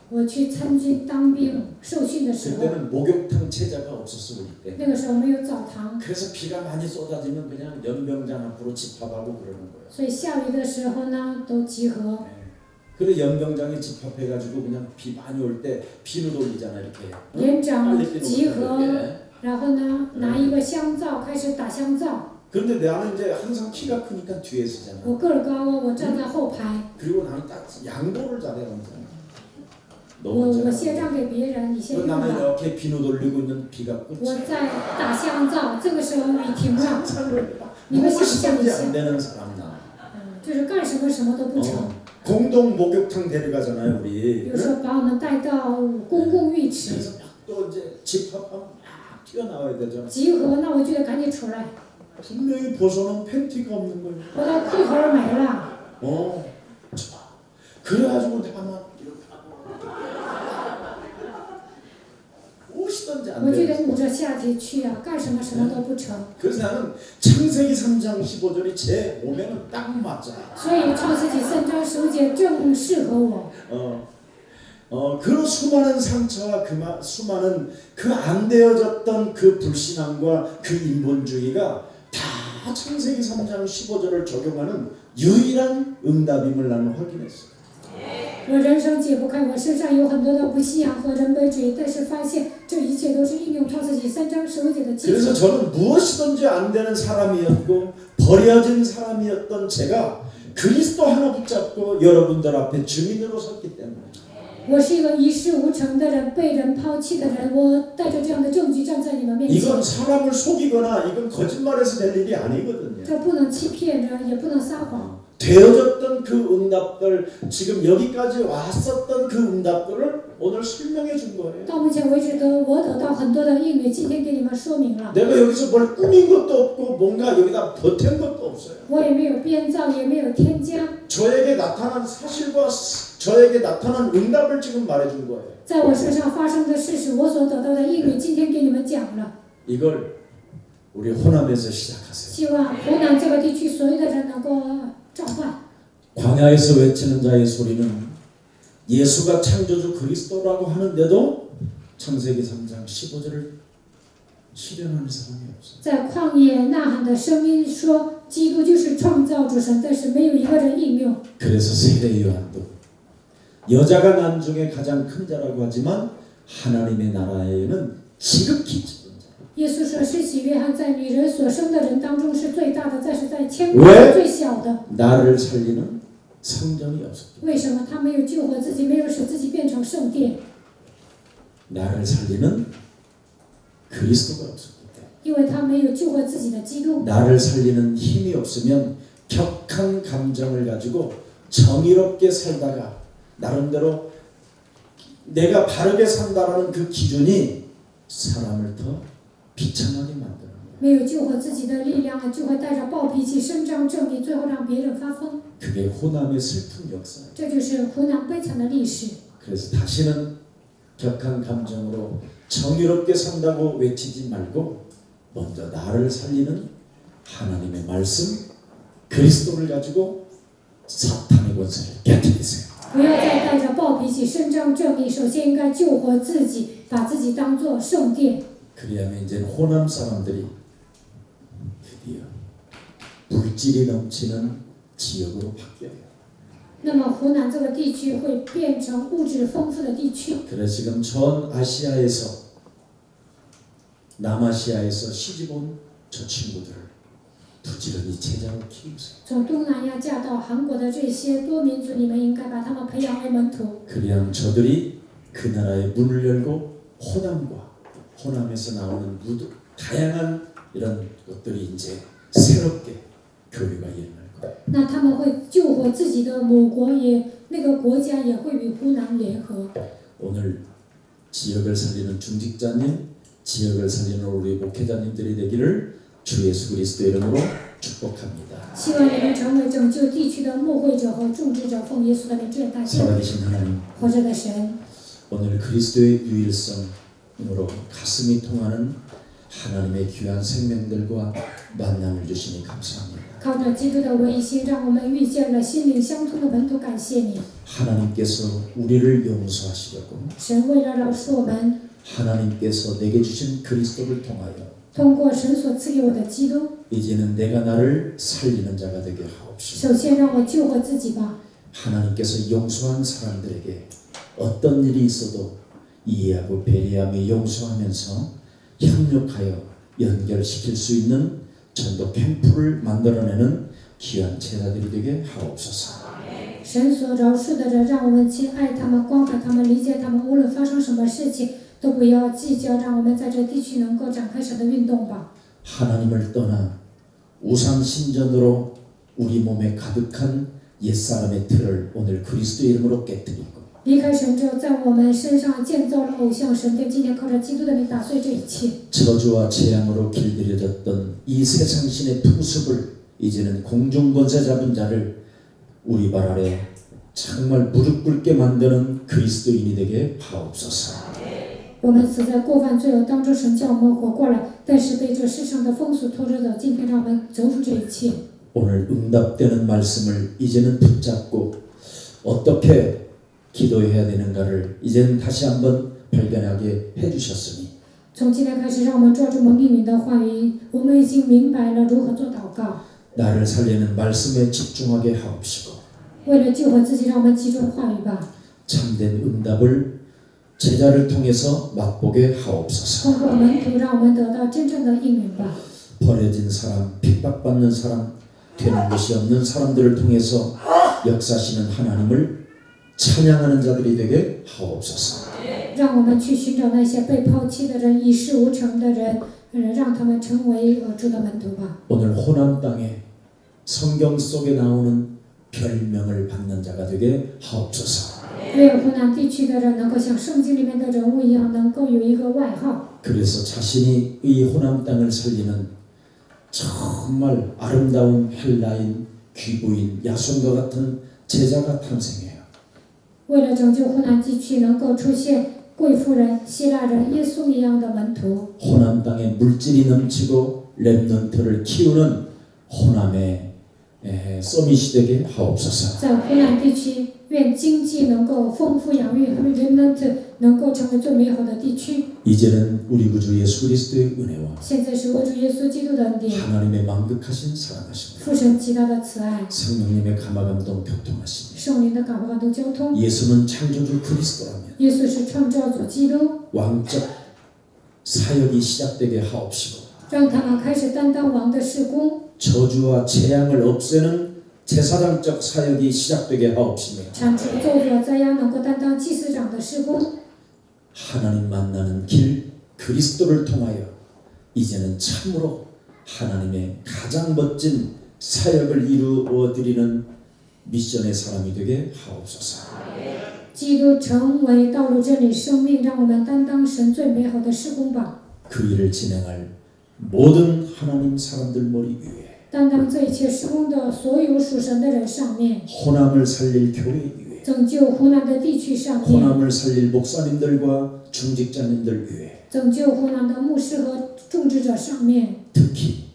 我去参军当兵受训的时候， 그때는 목욕탕 체자가 없었어 우리 때. 那个时候没有澡堂， 그래서 비가 많이 쏟아지면 그냥 연병장 앞으로 집합하고 그러는 거예요. 所以下雨的时候呢都集合。 그래 연병장에 집합해가지고 그냥 비 많이 올 때 비누 돌리잖아 이렇게. 连长 빨리 비누 集 돌리고 合 이렇게. 然后呢，拿一个香皂开始打香皂。 그런데 나는 이제 항상 키가 크니까 뒤에 서잖아. 我个儿高，我站在后排， 그리고 나는 딱 양보를 잘해 항상. 我卸账给别人，你先用 나는 吧。 이렇게 비누 돌리고 있는 비가 我 꽂혀. 在打香皂，这个时候雨停了， 你们想象一 무엇이든지 下， 안 되는 사람 나. 就是干什么什么都不成。 공동 목욕탕 데려가잖아요 우리. 比如说把我们带到公共浴池 그래서 또 이제 집합하면 막 튀어나와야 되죠. 集合，那我就得赶紧出来， 분명히 벗어놓은 팬티가 없는 거예요. 我的裤头儿没了。 좋아. 그래가지고 내가 막 이렇게 무엇이든지 안 我就 돼. 得捂着下体去啊，干什么什么都不成。 그래서 나는 창세기 3장 15절이 제 몸에는 딱 맞아. 所以创世纪3章15节正适合我。 그 수많은 상처와 수많은 그 안 되어졌던 그 불신앙과 그 인본주의가 다 창세기 3장 15절을 적용하는 유일한 응답임을 나는 확인했어. 我人生解不开，我身上有很多的不信仰和人本主义，但是发现这一切都是应用创世纪3章15节的基 그래서 础。 저는 무엇이든지 안 되는 사람이었고 버려진 사람이었던 제가 그리스도 하나 붙잡고 여러분들 앞에 증인으로 섰기 때문에 我是一个一事无成的人，被人抛弃的人，我带着这样的证据站在你们面前。 이건 사람을 속이거나 이건 거짓말해서 될 일이 아니거든요. 这不能欺骗人，也不能撒谎。 되어졌던 그 응답들, 지금 여기까지 왔었던 그 응답들을 오늘 설명해 준 거예요. 到目前为止我得到很多的应允，今天给你们说明了。 내가 여기서 뭘 꾸민 것도 없고 뭔가 여기다 보탠 것도 없어요. 我也没有编造，也没有添加。 저에게 나타난 사실과 저에게 나타난 응답을 지금 말해준 거예요. 在我身上发生的事实，我所得到的应允，今天给你们讲了。 이걸 우리 호남에서 시작하세요. 希望湖南这个地区所有的人能够召唤。 광야에서 외치는 자의 소리는 예수가 창조주 그리스도라고 하는데도 창세기 3장 15절을 실현하는 사람이 없어요. 在旷野呐喊的声音说，基督就是创造主神，但是没有一个人应用。 그래서 세례 요한도 여자가 난 중에 가장 큰 자라고 하지만 하나님의 나라에는 지극히 작은 자. 耶稣说，施洗约翰在女人所生的人当中是最大的，但是在天国是最小的。 나를 살리는 성전이 없었기. 为什么他没有救活自己，没有使自己变成圣殿？ 나를 살리는 그리스도가 없었기 때문에. 因为他没有救活自己的基督。 나를 살리는 힘이 없으면 격한 감정을 가지고 정의롭게 살다가 나름대로 내가 바르게 산다라는 그 기준이 사람을 더 비참하게 만드는 거예요. 没有救活自己的力量，就会带着暴脾气伸张正义，最后让别人发疯。 그게 호남의 슬픈 역사예요. 这就是湖南悲惨的历史。 그래서 다시는 격한 감정으로 정의롭게 산다고 외치지 말고 먼저 나를 살리는 하나님의 말씀 그리스도를 가지고 사탄의 권세를 깨뜨리세요. 不要再带着暴脾气伸张正义，首先应该救活自己，把自己当作圣殿。 그리하면 이제 호남 사람들이 드디어 물질이 넘치는 지역으로 바뀌어요. 那么湖南这个地区会变成物质丰富的地区。 그래서 지금 전 아시아에서 남아시아에서 시집온 저 친구들을 부지런히 제자로 키우세요. 从东南亚嫁到韩国的这些多民族，你们应该把他们培养为门徒。 그리하면 저들이 그 나라의 문을 열고 호남에서 나오는 다양한 이런 것들이 이제 새롭게 교회가 일어날 거예요. 那他们会救活自己的母国，也那个国家也会与湖南联合。 오늘 지역을 살리는 중직자님, 지역을 살리는 우리 목회자님들이 되기를 주 예수 그리스도 이름으로 축복합니다. 希望你们成为拯救地区的牧会者和种植者，奉耶稣的名祝愿大家。 살아계신 하나님, 活着的神， 오늘 그리스도의 유일성으로 가슴이 통하는 하나님의 귀한 생명들과 만남을 주시니 감사합니다. 靠着基督的唯一心，让我们遇见了心灵相通的门徒，感谢你。 하나님께서 우리를 용서하시려고 神为了饶恕我们， 하나님께서 내게 주신 그리스도를 통하여 通过神所赐给我的基督， 이제는 내가 나를 살리는 자가 되게 하옵시고 首先让我救活自己吧。 하나님께서 용서한 사람들에게 어떤 일이 있어도 이해하고 배려하며 용서하면서 협력하여 연결시킬 수 있는 전도 캠프를 만들어내는 귀한 제자들이 되게 하옵소서. 神所饶恕的人，让我们去爱他们、关怀他们、理解他们，无论发生什么事情，都不要计较，让我们在这地区能够展开神的运动吧。 하나님을 떠나 우상 신전으로 우리 몸에 가득한 옛사람의 틀을 오늘 그리스도의 이름으로 깨뜨리고 离开神之后，在我们身上建造了偶像神殿，今天靠着基督的名打碎这一切。 저주와 재앙으로 길들여졌던 이 세상신의 풍습을 이제는 공중권세 잡은 자를 우리 발 아래 정말 무릎 꿇게 만드는 그리스도인이 되게 하옵소서. 我们死在过犯罪恶当中，神叫我们活过来，但是被这世上的风俗拖着走。今天让我们走出这一切。 오늘 응답되는 말씀을 이제는 붙잡고 어떻게 기도해야 되는가를 이제는 다시 한번 발견하게 해주셨으니 从今天开始，让我们抓住蒙应允的话语。我们已经明白了如何做祷告。 나를 살리는 말씀에 집중하게 하옵시고 为了救活自己，让我们集中话语吧。 참된 응답을 제자를 통해서 맛보게 하옵소서. 通过门徒，让我们得到真正的应允吧。 버려진 사람, 핍박받는 사람, 되는 것이 없는 사람들을 통해서 역사하시는 하나님을 찬양하는 자들이 되게 하옵소서. 让我们去寻找那些被抛弃的人、一事无成的人，让他们成为主的门徒吧。 오늘 호남 땅에 성경 속에 나오는 별명을 받는 자가 되게 하옵소서. 愿湖南地区的人能够像圣经里面的人物一样，能够有一个外号。 그래서 자신이 이 호남 땅을 살리는 정말 아름다운 헬라인, 귀부인, 야손과 같은 제자가 탄생해요. 为了拯救湖南地区，能够出现贵妇人、希腊人、耶稣一样的门徒。 호남 땅에 물질이 넘치고 렘넌트를 키우는 호남의 서밋이 되게 하옵소서. 在湖南地区，愿经济能够丰富养育，remnant能够成为最美好的地区。 이제는 우리 구주 예수 그리스도의 은혜와 现在是我主耶稣基督的恩典， 하나님의 만극하신 사랑하심, 父神极大的慈爱， 성령님의 감화감동 교통하심. 圣灵的感化感动交通。 예수는 창조주 그리스도라면 耶稣是创造主基督， 왕적 사역이 시작되게 하옵시고 让他们开始担当王的事工， 저주와 재앙을 없애는 제사장적 사역이 시작되게 하옵시며 铲除咒诅灾殃，能够担当祭司长的事工。 하나님 만나는 길 그리스도를 통하여 이제는 참으로 하나님의 가장 멋진 사역을 이루어 드리는 미션의 사람이 되게 하옵소서. 基督成为道路、真理、生命，让我们担当神最美好的事工吧。 그 일을 진행할 모든 하나님 사람들 머리 위에 担当这一切事工的所有属神的人上面， 호남을 살릴 교회 위에 拯救湖南的地区上面， 호남을 살릴 목사님들과 중직자님들 위에 拯救湖南的牧师和种植者上面， 특히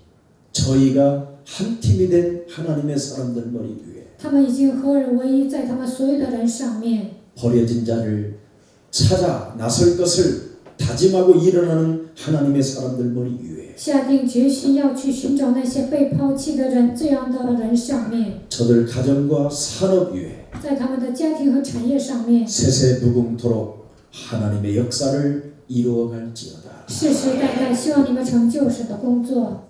저희가 한 팀이 된 하나님의 사람들 머리 위에 他们已经合而为一，在他们所有的人上面， 버려진 자를 찾아 나설 것을 다짐하고 일어나는 하나님의 사람들 머리 위에 下定决心要去寻找那些被抛弃的人，这样的人上面， 저들 가정과 산업 위에 在他们的家庭和产业上面， 세세무궁토록 하나님의 역사를 이루어갈지어다. 世世代代希望你们成就神的工作。